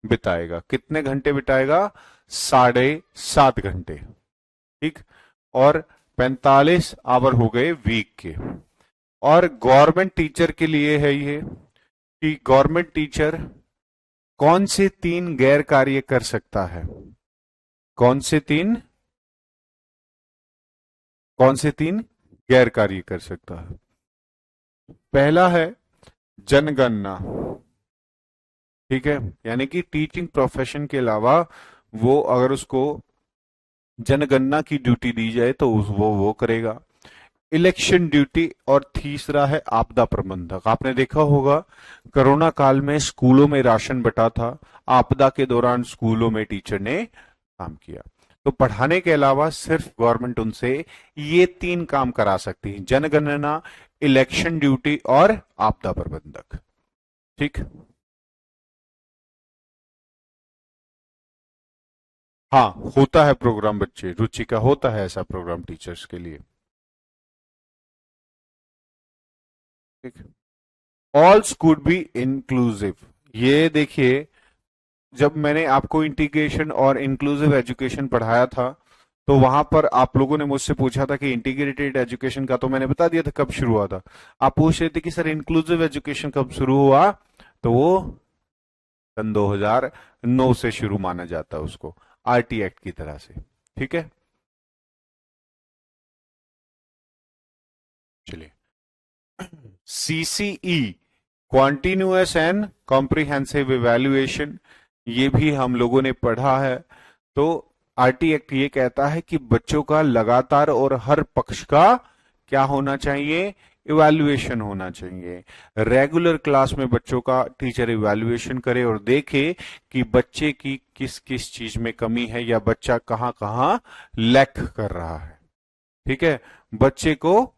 बिताएगा। कितने घंटे बिताएगा? 7.5 घंटे। ठीक। और 45 आवर हो गए वीक के। और गवर्नमेंट टीचर के लिए है ये कि गवर्नमेंट टीचर कौन से 3 गैर कार्य कर सकता है। कौन से तीन कौन से 3 गैर कार्य कर सकता है? पहला है जनगणना। ठीक है। यानी कि टीचिंग प्रोफेशन के अलावा वो अगर उसको जनगणना की ड्यूटी दी जाए तो वो करेगा। Election duty. और तीसरा है आपदा प्रबंधक। आपने देखा होगा कोरोना काल में स्कूलों में राशन बटा था, आपदा के दौरान स्कूलों में टीचर ने काम किया। तो पढ़ाने के अलावा सिर्फ गवर्नमेंट उनसे ये 3 काम करा सकती है: जनगणना, इलेक्शन ड्यूटी और आपदा प्रबंधक। ठीक। हाँ, होता है प्रोग्राम बच्चे, रुचि का होता है ऐसा प्रोग्राम टीचर्स के लिए। ठीक। All should be inclusive. ये देखिए, जब मैंने आपको इंटीग्रेशन और इंक्लूसिव एजुकेशन पढ़ाया था तो वहां पर आप लोगों ने मुझसे पूछा था कि इंटीग्रेटेड एजुकेशन का, तो मैंने बता दिया था कब शुरू हुआ था। आप पूछ रहे थे कि सर इंक्लूसिव एजुकेशन कब शुरू हुआ, तो वो सन 2009 से शुरू माना जाता है उसको, आरटी एक्ट की तरह से। ठीक है। चलिए, CCE continuous and comprehensive evaluation, ये भी हम लोगों ने पढ़ा है। तो आरटी एक्ट ये कहता है कि बच्चों का लगातार और हर पक्ष का क्या होना चाहिए, इवैल्यूएशन होना चाहिए। रेगुलर क्लास में बच्चों का टीचर इवैल्यूएशन करे और देखे कि बच्चे की किस किस चीज में कमी है या बच्चा कहाँ कहाँ लैक कर रहा है। ठीक है, बच्चे को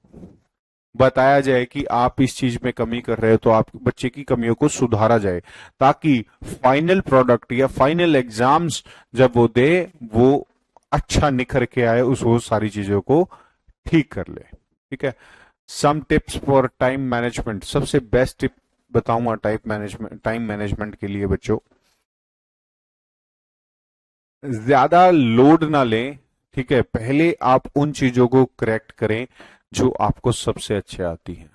बताया जाए कि आप इस चीज में कमी कर रहे हो, तो आप बच्चे की कमियों को सुधारा जाए, ताकि फाइनल प्रोडक्ट या फाइनल एग्जाम्स जब वो दे, वो अच्छा निखर के आए, उस वो सारी चीजों को ठीक कर ले। ठीक है, some tips for time management, सबसे बेस्ट टिप बताऊंगा टाइम मैनेजमेंट के लिए। बच्चों ज्यादा लोड ना लें, ठीक है, पहले आप उन चीजों को करेक्ट करें जो आपको सबसे अच्छे आती हैं।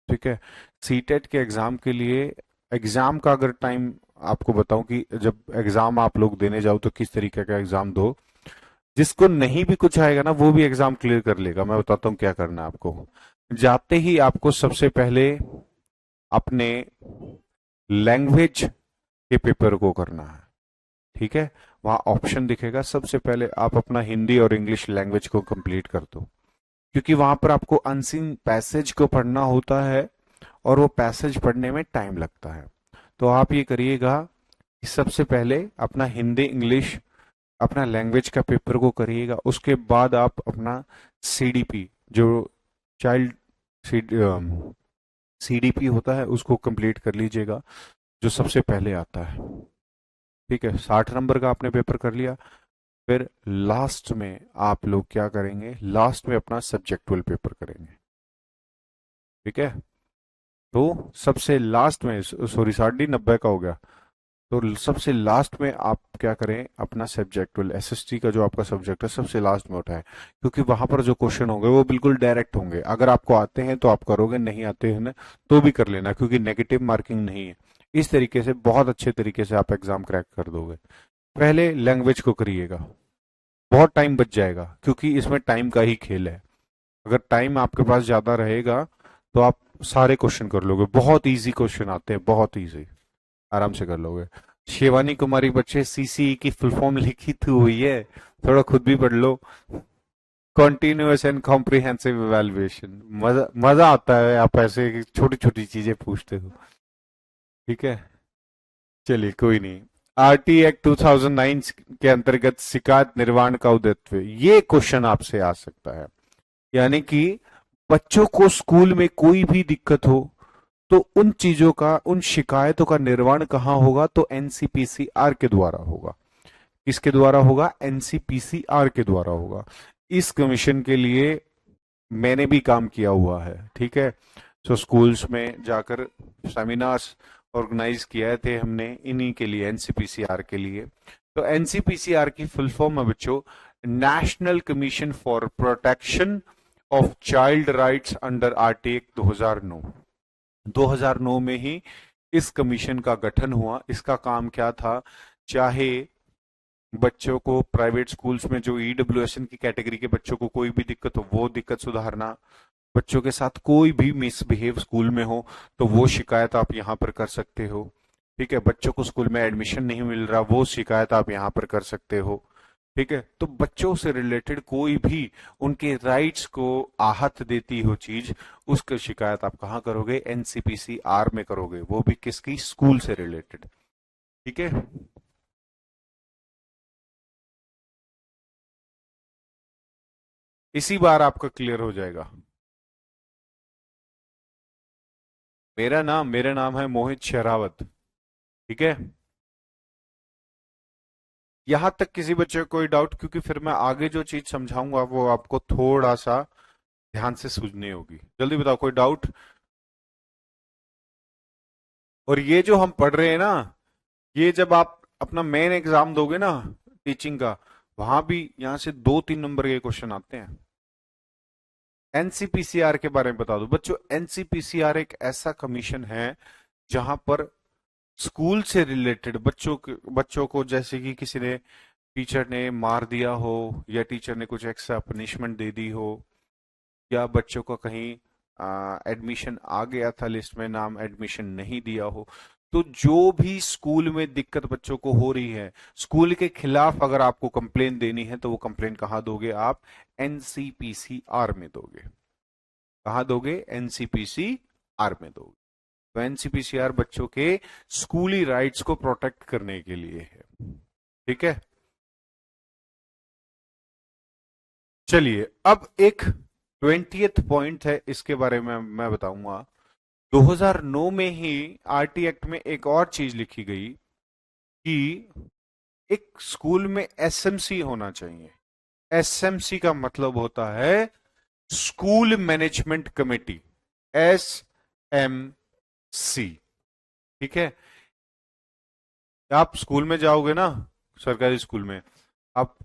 ठीक है, सीटेट के एग्जाम के लिए, एग्जाम का अगर टाइम आपको बताऊं कि जब एग्जाम आप लोग देने जाओ तो किस तरीके का एग्जाम दो। जिसको नहीं भी कुछ आएगा ना, वो भी एग्जाम क्लियर कर लेगा। मैं बताता हूँ क्या करना है आपको। जाते ही आपको सबसे पहले अपने लैंग्वेज के पेपर को करना है। ठीक है, वहां ऑप्शन दिखेगा, सबसे पहले आप अपना हिंदी और इंग्लिश लैंग्वेज को कंप्लीट कर दो, क्योंकि वहां पर आपको अनसीन पैसेज को पढ़ना होता है और वो पैसेज पढ़ने में टाइम लगता है। तो आप ये करिएगा कि सबसे पहले अपना हिंदी इंग्लिश अपना लैंग्वेज का पेपर को करिएगा, उसके बाद आप अपना सीडीपी जो चाइल्ड सीडीपी होता है उसको कंप्लीट कर लीजिएगा, जो सबसे पहले आता है। ठीक है, 60 नंबर का आपने पेपर कर लिया। फिर लास्ट में आप लोग क्या करेंगे, लास्ट में अपना सब्जेक्टुअल पेपर करेंगे। ठीक है, तो सबसे लास्ट में, सॉरी 90 का हो गया, तो सबसे लास्ट में आप क्या करें, अपना सब्जेक्टुअल एसएसटी का जो आपका सब्जेक्ट है सबसे लास्ट में उठाएं, क्योंकि वहां पर जो क्वेश्चन होंगे वो बिल्कुल डायरेक्ट होंगे। अगर आपको आते हैं तो आप करोगे, नहीं आते हैं ना तो भी कर लेना, क्योंकि नेगेटिव मार्किंग नहीं है। इस तरीके से बहुत अच्छे तरीके से आप एग्जाम क्रैक कर दोगे। पहले लैंग्वेज को करिएगा, बहुत टाइम बच जाएगा, क्योंकि इसमें टाइम का ही खेल है। अगर टाइम आपके पास ज्यादा रहेगा तो आप सारे क्वेश्चन कर लोगे, बहुत इजी क्वेश्चन आते हैं, बहुत इजी, आराम से कर लोगे। शिवानी कुमारी बच्चे, सीसीई की फुल फॉर्म लिखी तो हुई है, थोड़ा खुद भी पढ़ लो। कॉन्टिन्यूअस एंड कॉम्प्रिहेंसिव इवैल्यूएशन, मजा मजा आता है, आप ऐसे छोटी छोटी चीजें पूछते हो। ठीक है, चलिए कोई नहीं। आरटी एक्ट 2009 के अंतर्गत शिकायत निर्वहन का उद्देश्य, ये क्वेश्चन आपसे आ सकता है। यानी कि बच्चों को स्कूल में कोई भी दिक्कत हो तो उन चीजों का, उन शिकायतों का निर्वहन कहाँ होगा, तो एनसीपीसीआर के द्वारा होगा। किसके द्वारा होगा, एनसीपीसीआर के द्वारा होगा। इस कमीशन के लिए मैंने भी काम किया हुआ है। ठीक है, तो स्कूल्स में जाकर सेमिनार्स ऑर्गेनाइज किए थे हमने इन्हीं के लिए, एनसीपीसीआर के लिए। तो एनसीपीसीआर की फुल फॉर्म है बच्चों, national commission for protection of child rights under RT act 2009। 2009 में ही इस कमीशन का गठन हुआ। इसका काम क्या था, चाहे बच्चों को प्राइवेट स्कूल्स में जो ईडब्ल्यूएस की कैटेगरी के बच्चों को कोई भी दिक्कत हो, वो दिक्कत सुधारना, बच्चों के साथ कोई भी मिसबिहेव स्कूल में हो तो वो शिकायत आप यहाँ पर कर सकते हो। ठीक है, बच्चों को स्कूल में एडमिशन नहीं मिल रहा, वो शिकायत आप यहाँ पर कर सकते हो। ठीक है, तो बच्चों से रिलेटेड कोई भी उनके राइट्स को आहत देती हो चीज, उसकी शिकायत आप कहाँ करोगे, एनसीपीसीआर में करोगे, वो भी किसकी, स्कूल से रिलेटेड। ठीक है, इसी बार आपका क्लियर हो जाएगा। मेरा नाम है मोहित शेरावत। ठीक है, यहां तक किसी बच्चे को कोई डाउट, क्योंकि फिर मैं आगे जो चीज समझाऊंगा वो आपको थोड़ा सा ध्यान से सुननी होगी। जल्दी बताओ, कोई डाउट। और ये जो हम पढ़ रहे हैं ना, ये जब आप अपना मेन एग्जाम दोगे ना टीचिंग का, वहां भी यहां से 2-3 नंबर के क्वेश्चन आते हैं। एनसीपीसीआर के बारे में बता दो बच्चों, एनसीपीसीआर एक ऐसा कमीशन है जहां पर स्कूल से रिलेटेड बच्चों को जैसे कि किसी ने, टीचर ने मार दिया हो या टीचर ने कुछ एक्स्ट्रा पनिशमेंट दे दी हो, या बच्चों को कहीं एडमिशन आ गया था लिस्ट में, नाम एडमिशन नहीं दिया हो, तो जो भी स्कूल में दिक्कत बच्चों को हो रही है, स्कूल के खिलाफ अगर आपको कंप्लेन देनी है, तो वो कंप्लेन कहाँ दोगे आप? एनसीपीसीआर में दोगे। कहाँ दोगे? एनसीपीसीआर में दोगे। तो एनसीपीसीआर बच्चों के स्कूली राइट्स को प्रोटेक्ट करने के लिए है। ठीक है, चलिए अब एक 20th पॉइंट है, इसके बारे में मैं बताऊंगा। 2009 में ही आरटी एक्ट में एक और चीज लिखी गई कि एक स्कूल में एसएमसी होना चाहिए। एसएमसी का मतलब होता है school management committee, S M C. ठीक है, आप स्कूल में जाओगे ना, सरकारी स्कूल में, आप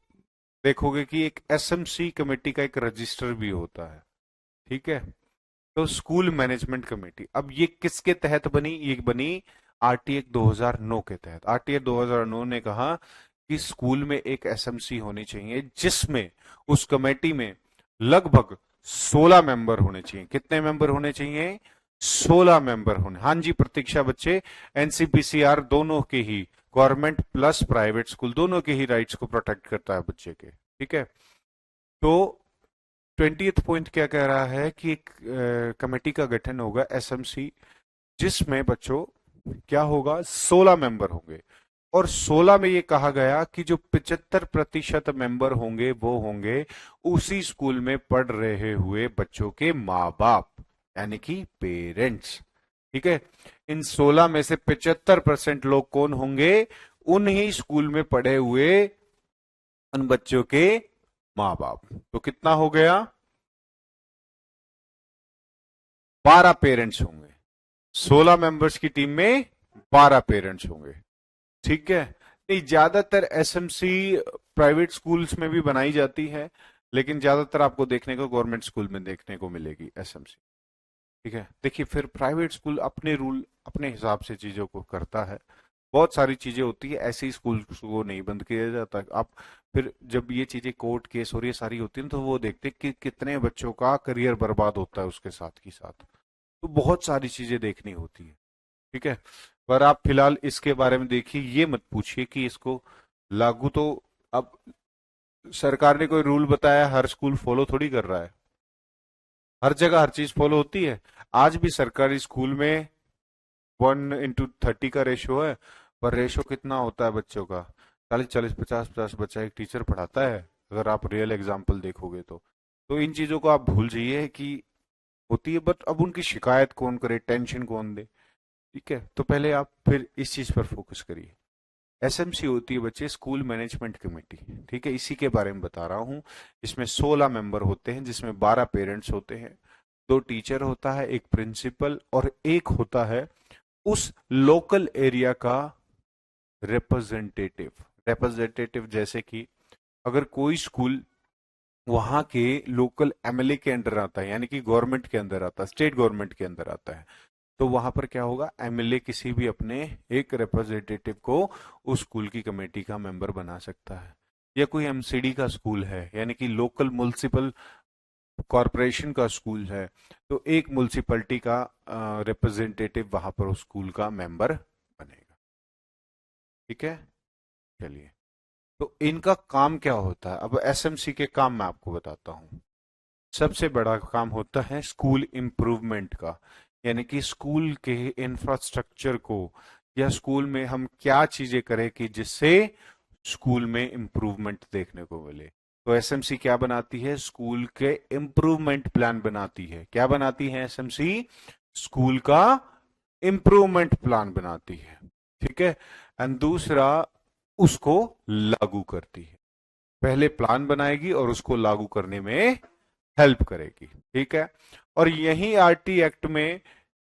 देखोगे कि एक एसएमसी कमेटी का एक रजिस्टर भी होता है। ठीक है, तो स्कूल मैनेजमेंट कमेटी अब ये किसके तहत बनी? ये बनी आरटी एक्ट 2009 के तहत। आरटी एक्ट 2009 ने कहा कि स्कूल में एक एसएमसी होनी चाहिए, जिसमें उस कमेटी में लगभग 16 मेंबर होने चाहिए। कितने मेंबर होने चाहिए? 16 मेंबर होने। हाँ जी प्रतीक्षा बच्चे, एनसीपीसीआर दोनों के ही, गवर्नमेंट प्लस प्राइवेट स्कूल, दोनों के ही राइट्स को प्रोटेक्ट करता है बच्चे के। ठीक है, तो 20th पॉइंट क्या कह रहा है कि एक कमेटी का गठन होगा, एसएमसी, जिसमें बच्चों क्या होगा? 16 मेंबर होंगे। और 16 में ये कहा गया कि जो 75% मेंबर होंगे वो होंगे उसी स्कूल में पढ़ रहे हुए बच्चों के माँ बाप, यानी कि पेरेंट्स। ठीक है, इन 16 में से 75% लोग कौन होंगे? उन्हीं स्कूल में पढ़े हुए उन बच्चों के माँ बाप। तो कितना हो गया? 12 पेरेंट्स होंगे। 16 मेंबर्स की टीम में 12 पेरेंट्स होंगे। ठीक है, नहीं ज्यादातर एसएमसी प्राइवेट स्कूल्स में भी बनाई जाती है, लेकिन ज्यादातर आपको देखने को गवर्नमेंट स्कूल में देखने को मिलेगी एसएमसी। ठीक है, देखिए फिर प्राइवेट स्कूल अपने रूल अपने हिसाब से चीजों को करता है। बहुत सारी चीजें होती है, ऐसे ही स्कूल को नहीं बंद किया जाता। आप फिर जब ये चीजें कोर्ट केस और ये सारी होती है तो वो देखते हैं कि कितने बच्चों का करियर बर्बाद होता है उसके साथ ही साथ। तो बहुत सारी चीजें देखनी होती है। ठीक है, पर आप फिलहाल इसके बारे में देखिए, ये मत पूछिए कि इसको लागू तो अब सरकार ने कोई रूल बताया हर स्कूल फॉलो थोड़ी कर रहा है। हर जगह हर चीज फॉलो होती है। आज भी सरकारी स्कूल में 1:30 का रेशो है, पर रेशो कितना होता है बच्चों का? 40-40, 50-50 बच्चा एक टीचर पढ़ाता है, अगर आप रियल एग्जाम्पल देखोगे तो इन चीजों को आप भूल जाइए कि होती है। बट अब उनकी शिकायत कौन करे, टेंशन कौन दे? ठीक है, तो पहले आप फिर इस चीज पर फोकस करिए। एसएमसी होती है बच्चे स्कूल मैनेजमेंट कमेटी। ठीक है, इसी के बारे में बता रहा हूँ। इसमें 16 मेंबर होते हैं, जिसमें 12 पेरेंट्स होते हैं, 2 टीचर होता है, एक प्रिंसिपल, और एक होता है उस लोकल एरिया का रिप्रेजेंटेटिव। रिप्रेजेंटेटिव जैसे कि अगर कोई स्कूल वहां के लोकल एमएलए के अंडर आता है, यानी कि गवर्नमेंट के अंदर आता है, स्टेट गवर्नमेंट के अंदर आता है, तो वहां पर क्या होगा? एमएलए किसी भी अपने एक रिप्रेजेंटेटिव को उस स्कूल की कमेटी का मेंबर बना सकता है। या कोई एमसीडी का स्कूल है, यानी कि लोकल म्युनिसिपल कॉरपोरेशन का स्कूल है, तो एक म्युनिसिपलिटी का रिप्रेजेंटेटिव वहां पर उस स्कूल का मेंबर बनेगा। ठीक है, चलिए, तो इनका काम क्या होता है? अब एसएमसी के काम मैं आपको बताता हूँ। सबसे बड़ा काम होता है स्कूल इम्प्रूवमेंट का, यानी कि स्कूल के इंफ्रास्ट्रक्चर को, या स्कूल में हम क्या चीजें करें कि जिससे स्कूल में इम्प्रूवमेंट देखने को मिले। तो एसएमसी क्या बनाती है? स्कूल के इम्प्रूवमेंट प्लान बनाती है। क्या बनाती है एसएमसी? स्कूल का इम्प्रूवमेंट प्लान बनाती है। ठीक है, एंड दूसरा उसको लागू करती है। पहले प्लान बनाएगी और उसको लागू करने में हेल्प करेगी। ठीक है, और यही आरटी एक्ट में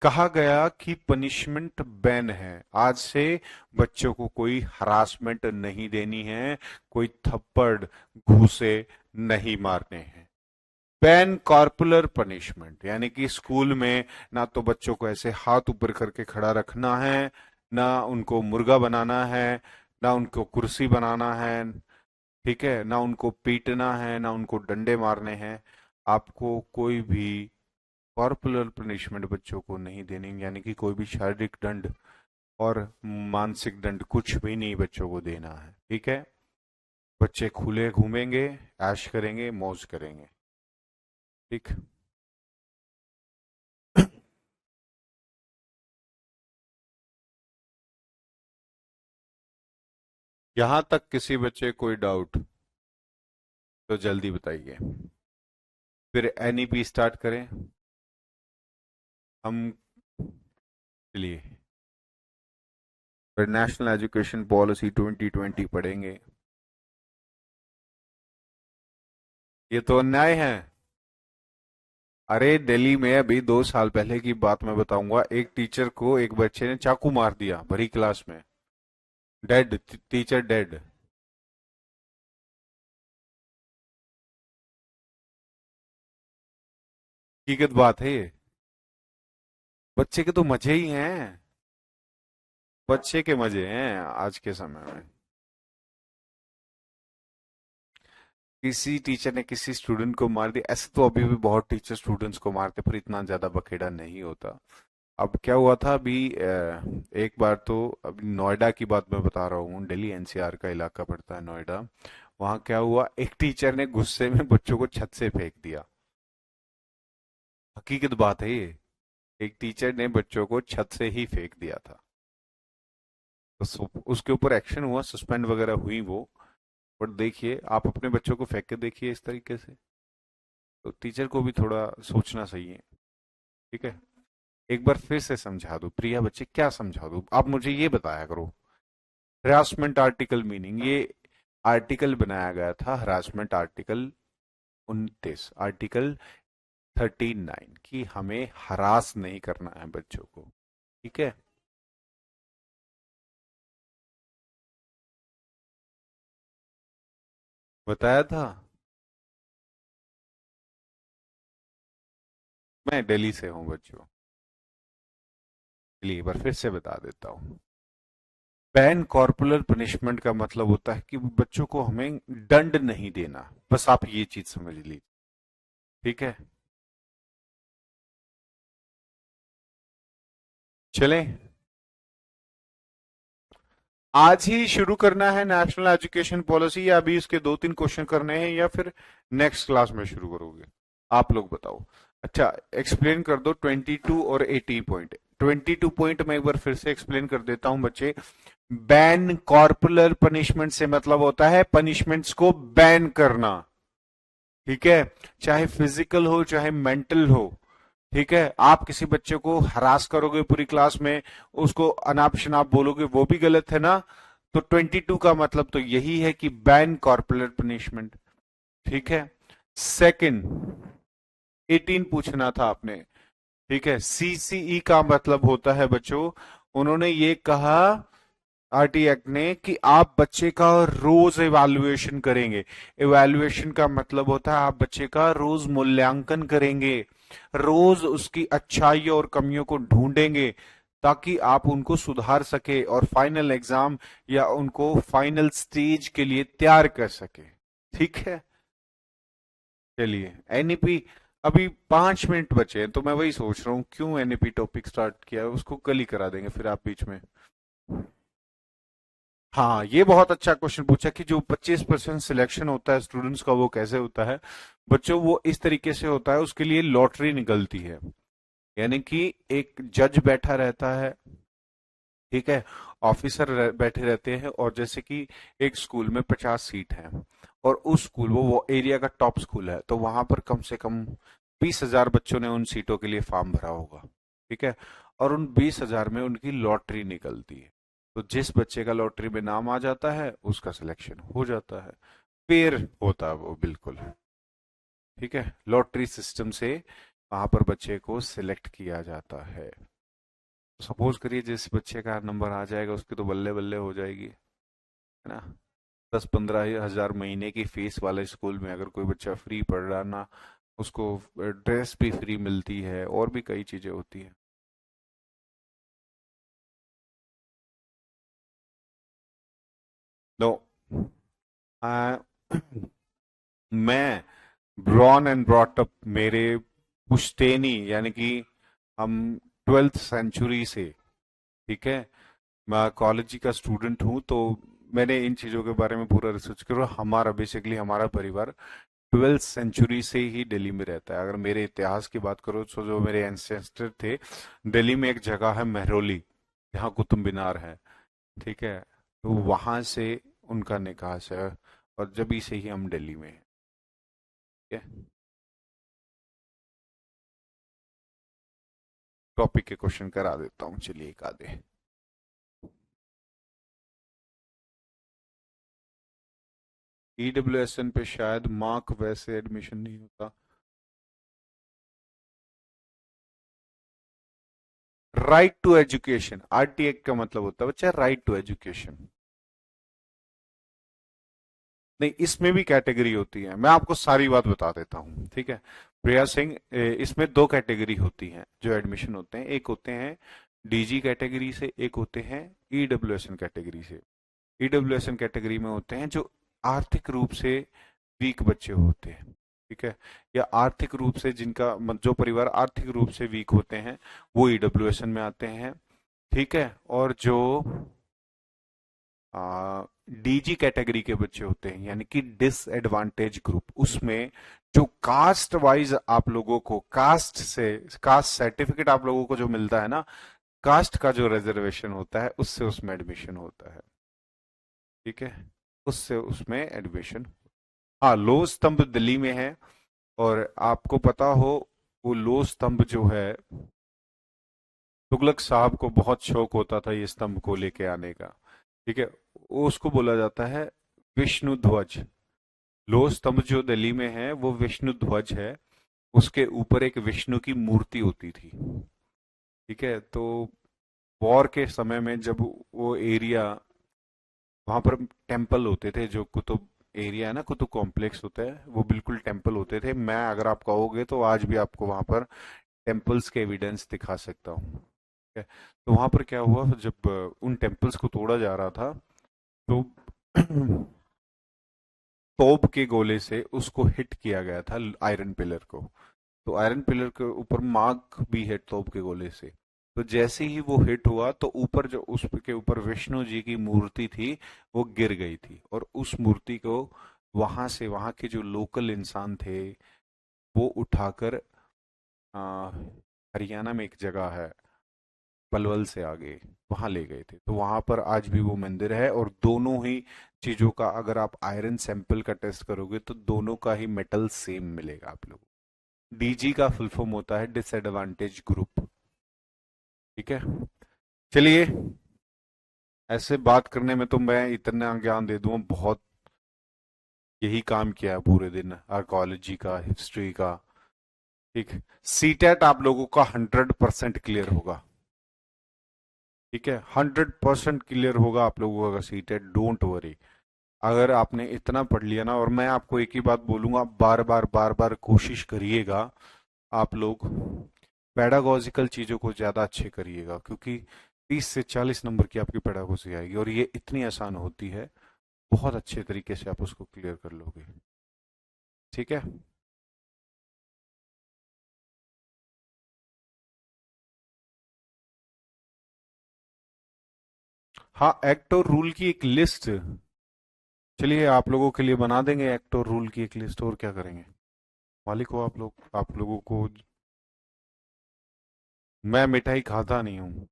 कहा गया कि पनिशमेंट बैन है। आज से बच्चों को कोई हरासमेंट नहीं देनी है, कोई थप्पड़ घूसे नहीं मारने हैं। बैन कॉर्पुलर पनिशमेंट, यानी कि स्कूल में ना तो बच्चों को ऐसे हाथ ऊपर करके खड़ा रखना है, ना उनको मुर्गा बनाना है, ना उनको कुर्सी बनाना है। ठीक है, ना उनको पीटना है, ना उनको डंडे मारने हैं। आपको कोई भी कॉर्पोरल पनिशमेंट बच्चों को नहीं देनी, यानी कि कोई भी शारीरिक दंड और मानसिक दंड कुछ भी नहीं बच्चों को देना है। ठीक है, बच्चे खुले घूमेंगे, ऐश करेंगे, मौज करेंगे। ठीक। यहां तक किसी बच्चे कोई डाउट तो जल्दी बताइए, फिर एनईपी स्टार्ट करें हम। चलिए, फिर नेशनल एजुकेशन पॉलिसी 2020 पढ़ेंगे। ये तो अन्याय है। अरे दिल्ली में अभी 2 साल पहले की बात मैं बताऊंगा, एक टीचर को एक बच्चे ने चाकू मार दिया भरी क्लास में। Dead, teacher dead. हकीकत बात है ये। बच्चे के तो मजे ही हैं, बच्चे के मजे हैं आज के समय में। किसी टीचर ने किसी स्टूडेंट को मार दिया, ऐसे तो अभी भी बहुत टीचर स्टूडेंट्स को मारते, पर इतना ज्यादा बखेड़ा नहीं होता। अब क्या हुआ था अभी, एक बार तो अभी नोएडा की बात मैं बता रहा हूँ, दिल्ली एनसीआर का इलाका पड़ता है नोएडा। वहां क्या हुआ, एक टीचर ने गुस्से में बच्चों को छत से फेंक दिया। हकीकत बात है ये। एक टीचर ने बच्चों को छत से ही फेंक दिया था। तो उसके ऊपर एक्शन हुआ, सस्पेंड वगैरह हुई वो। बट देखिए, आप अपने बच्चों को फेंक के देखिए इस तरीके से, तो टीचर को भी थोड़ा सोचना सही है। ठीक है, एक बार फिर से समझा दो प्रिया बच्चे, क्या समझा दो आप मुझे ये बताया करो। हरासमेंट आर्टिकल मीनिंग, ये आर्टिकल बनाया गया था हरासमेंट आर्टिकल 29, आर्टिकल 39 कि हमें हरास नहीं करना है बच्चों को। ठीक है, बताया था। मैं दिल्ली से हूँ बच्चों, चलिए एक बार फिर से बता देता हूँ। बैन कॉर्पोरल पनिशमेंट का मतलब होता है कि बच्चों को हमें दंड नहीं देना, बस आप ये चीज समझ लीजिए। ठीक है, चलें, आज ही शुरू करना है नेशनल एजुकेशन पॉलिसी, या अभी इसके 2-3 क्वेश्चन करने हैं, या फिर नेक्स्ट क्लास में शुरू करोगे, आप लोग बताओ। अच्छा, एक्सप्लेन कर दो 22 और 80 पॉइंट। 22 पॉइंट मैं एक बार फिर से एक्सप्लेन कर देता हूं बच्चे। बैन कॉर्पोरल पनिशमेंट से मतलब होता है पनिशमेंट्स को बैन करना। ठीक है, चाहे फिजिकल हो चाहे मेंटल हो। ठीक है, आप किसी बच्चे को हरास करोगे पूरी क्लास में, उसको अनाप शनाप बोलोगे, वो भी गलत है ना। तो 22 का मतलब तो यही है कि बैन कॉर्पोरल पनिशमेंट। ठीक है, सेकंड, 18 पूछना था आपने। ठीक है, सीसीई का मतलब होता है बच्चों, उन्होंने ये कहा आरटी एक्ट ने कि आप बच्चे का रोज इवैल्यूएशन करेंगे। इवैल्यूएशन का मतलब होता है आप बच्चे का रोज मूल्यांकन करेंगे, रोज उसकी अच्छाई और कमियों को ढूंढेंगे, ताकि आप उनको सुधार सके और फाइनल एग्जाम या उनको फाइनल स्टेज के लिए तैयार कर सके। ठीक है, चलिए एनईपी, अभी 5 मिनट बचे हैं, तो मैं वही सोच रहा हूँ क्यों एनईपी टॉपिक स्टार्ट किया है, उसको कल ही करा देंगे फिर आप बीच में। हाँ, ये बहुत अच्छा क्वेश्चन पूछा कि जो 25% सिलेक्शन होता है स्टूडेंट्स का वो कैसे होता है। बच्चों, वो इस तरीके से होता है, उसके लिए लॉटरी निकलती है। यानी कि एक जज बैठा रहता है, ठीक है, ऑफिसर बैठे रहते हैं, और जैसे कि एक स्कूल में 50 सीट हैं, और उस स्कूल वो एरिया का टॉप स्कूल है, तो वहां पर कम से कम 20,000 बच्चों ने उन सीटों के लिए फॉर्म भरा होगा। ठीक है, और उन 20,000 में उनकी लॉटरी निकलती है। तो जिस बच्चे का लॉटरी में नाम आ जाता है उसका सिलेक्शन हो जाता है, पेयर होता है वो बिल्कुल। ठीक है, लॉटरी सिस्टम से वहां पर बच्चे को सिलेक्ट किया जाता है। सपोज करिए जिस बच्चे का नंबर आ जाएगा उसकी तो बल्ले बल्ले हो जाएगी, है ना। 10-15 हजार महीने की फीस वाले स्कूल में अगर कोई बच्चा फ्री पढ़ रहा ना, उसको ड्रेस भी फ्री मिलती है और भी कई चीजें होती है। नो, मैं ब्रॉन एंड ब्रॉट अप मेरे पुश्तैनी यानी कि हम 12th सेंचुरी से, ठीक है, मैं कॉलेज का स्टूडेंट हूँ, तो मैंने इन चीज़ों के बारे में पूरा रिसर्च किया। हमारा बेसिकली हमारा परिवार 12th सेंचुरी से ही दिल्ली में रहता है। अगर मेरे इतिहास की बात करो तो जो मेरे एंसेस्टर थे, दिल्ली में एक जगह है मेहरौली, जहाँ कुतुब मीनार है, ठीक है, तो वहां से उनका निकाह है, और जब से ही हम दिल्ली में हैं। ठीक है, टॉपिक के क्वेश्चन करा देता हूँ, चलिए एक आधे। EWSN पे शायद मार्क वैसे एडमिशन नहीं होता। राइट टू एजुकेशन, RTE का मतलब होता है बच्चा राइट टू एजुकेशन। नहीं, इसमें भी कैटेगरी होती है, मैं आपको सारी बात बता देता हूँ, ठीक है। प्रिया सिंह, इसमें दो कैटेगरी होती हैं जो एडमिशन होते हैं, एक होते हैं DG कैटेगरी से, एक होते हैं EWSN कैटेगरी से। EWSN कैटेगरी में होते हैं जो आर्थिक रूप से वीक बच्चे होते हैं, ठीक है, या आर्थिक रूप से जिनका जो परिवार आर्थिक रूप से वीक होते हैं, वो EWSN में आते हैं, ठीक है। और जो DG कैटेगरी के बच्चे होते हैं, यानी कि डिसएडवांटेज ग्रुप, उसमें जो कास्ट वाइज आप लोगों को कास्ट सर्टिफिकेट आप लोगों को जो मिलता है ना, कास्ट का जो रिजर्वेशन होता है, उससे उसमें एडमिशन होता है, ठीक है, उससे उसमें एडमिशन। हाँ, लो स्तंभ दिल्ली में है, और आपको पता हो, वो लो स्तंभ जो है, तुगलक साहब को बहुत शौक होता था ये स्तंभ को लेके आने का, ठीक है, वो उसको बोला जाता है विष्णु ध्वज। लो स्तंभ जो दिल्ली में है वो विष्णु ध्वज है, उसके ऊपर एक विष्णु की मूर्ति होती थी, ठीक है। तो वॉर के समय में जब वो एरिया, वहां पर टेम्पल होते थे, जो कुतुब एरिया है ना, कुतुब कॉम्प्लेक्स होता है, वो बिल्कुल टेम्पल होते थे। मैं, अगर आप कहोगे तो आज भी आपको वहां पर टेम्पल्स के एविडेंस दिखा सकता हूँ, ठीक है। तो वहां पर क्या हुआ, जब उन टेम्पल्स को तोड़ा जा रहा था, तो तोप के गोले से उसको हिट किया गया था, आयरन पिलर को। तो आयरन पिलर के ऊपर मार्क भी है तोप के गोले से। तो जैसे ही वो हिट हुआ, तो ऊपर जो उसके ऊपर विष्णु जी की मूर्ति थी, वो गिर गई थी, और उस मूर्ति को वहां से, वहां के जो लोकल इंसान थे, वो उठाकर हरियाणा में एक जगह है पलवल से आगे, वहां ले गए थे। तो वहां पर आज भी वो मंदिर है, और दोनों ही चीजों का अगर आप आयरन सैंपल का टेस्ट करोगे तो दोनों का ही मेटल सेम मिलेगा आप लोगों को। DG का फुल फॉर्म होता है डिसएडवांटेज ग्रुप, ठीक है। चलिए, ऐसे बात करने में तो मैं इतना ज्ञान दे दूंगा बहुत, यही काम किया है पूरे दिन आर्कोलॉजी का, हिस्ट्री का, ठीक। CTET आप लोगों का 100% क्लियर होगा, ठीक है, 100% क्लियर होगा आप लोगों का CTET, डोंट वरी। अगर आपने इतना पढ़ लिया ना, और मैं आपको एक ही बात बोलूंगा, बार बार कोशिश करिएगा आप लोग, पेडागोजिकल चीजों को ज्यादा अच्छे करिएगा, क्योंकि 30 से 40 नंबर की आपकी पेडागोजी आएगी, और ये इतनी आसान होती है, बहुत अच्छे तरीके से आप उसको क्लियर कर लोगे, ठीक है। हाँ, एक्ट और रूल की एक लिस्ट, चलिए आप लोगों के लिए बना देंगे एक्ट और रूल की एक लिस्ट, और क्या करेंगे, मालिक हो आप लोग, आप लोगों को। मैं मिठाई खाता नहीं हूँ,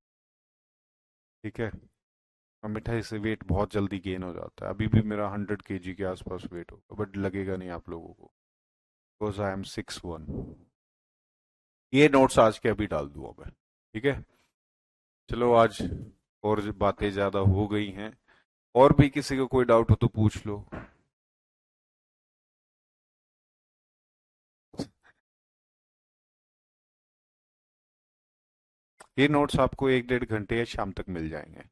ठीक है, और मिठाई से वेट बहुत जल्दी गेन हो जाता है, अभी भी मेरा 100 kg के आसपास वेट होगा, बट लगेगा नहीं आप लोगों को, बिकॉज आई एम 6'1". ये नोट्स आज के अभी डाल दूंगा मैं, ठीक है। चलो, आज और बातें ज्यादा हो गई हैं, और भी किसी को कोई डाउट हो तो पूछ लो। ये नोट्स आपको 1 डेढ़ घंटे या शाम तक मिल जाएंगे।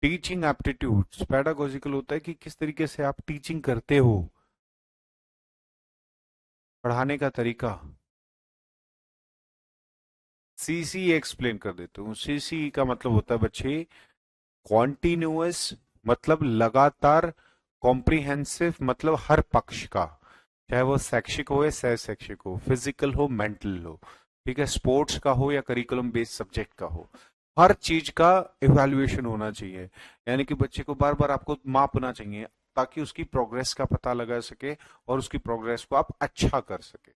टीचिंग एप्टीट्यूड्स पेडागोजिकल होता है कि किस तरीके से आप टीचिंग करते हो, पढ़ाने का तरीका। CC एक्सप्लेन कर देते हूँ। CC का मतलब होता है बच्चे, कॉन्टिन्यूअस मतलब लगातार, कॉम्प्रिहेंसिव मतलब हर पक्ष का, चाहे वो शैक्षिक हो या सह शैक्षिक हो, फिजिकल हो, मेंटल हो, ठीक है, स्पोर्ट्स का हो या करिकुलम बेस्ड सब्जेक्ट का हो, हर चीज का इवैल्यूएशन होना चाहिए। यानी कि बच्चे को बार बार आपको मापना चाहिए, ताकि उसकी प्रोग्रेस का पता लगा सके और उसकी प्रोग्रेस को आप अच्छा कर सके।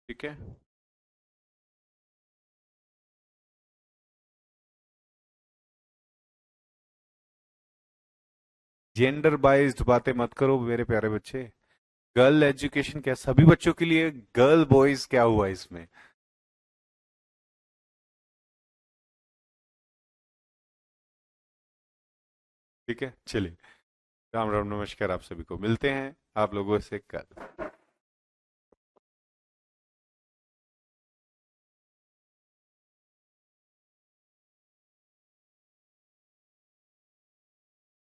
ठीक है। जेंडर बाइज्ड बातें मत करो मेरे प्यारे बच्चे। गर्ल एजुकेशन क्या सभी बच्चों के लिए? गर्ल बॉयज क्या हुआ इसमें? ठीक है, चलिए। राम राम, नमस्कार, आप सभी को मिलते हैं आप लोगों से कल।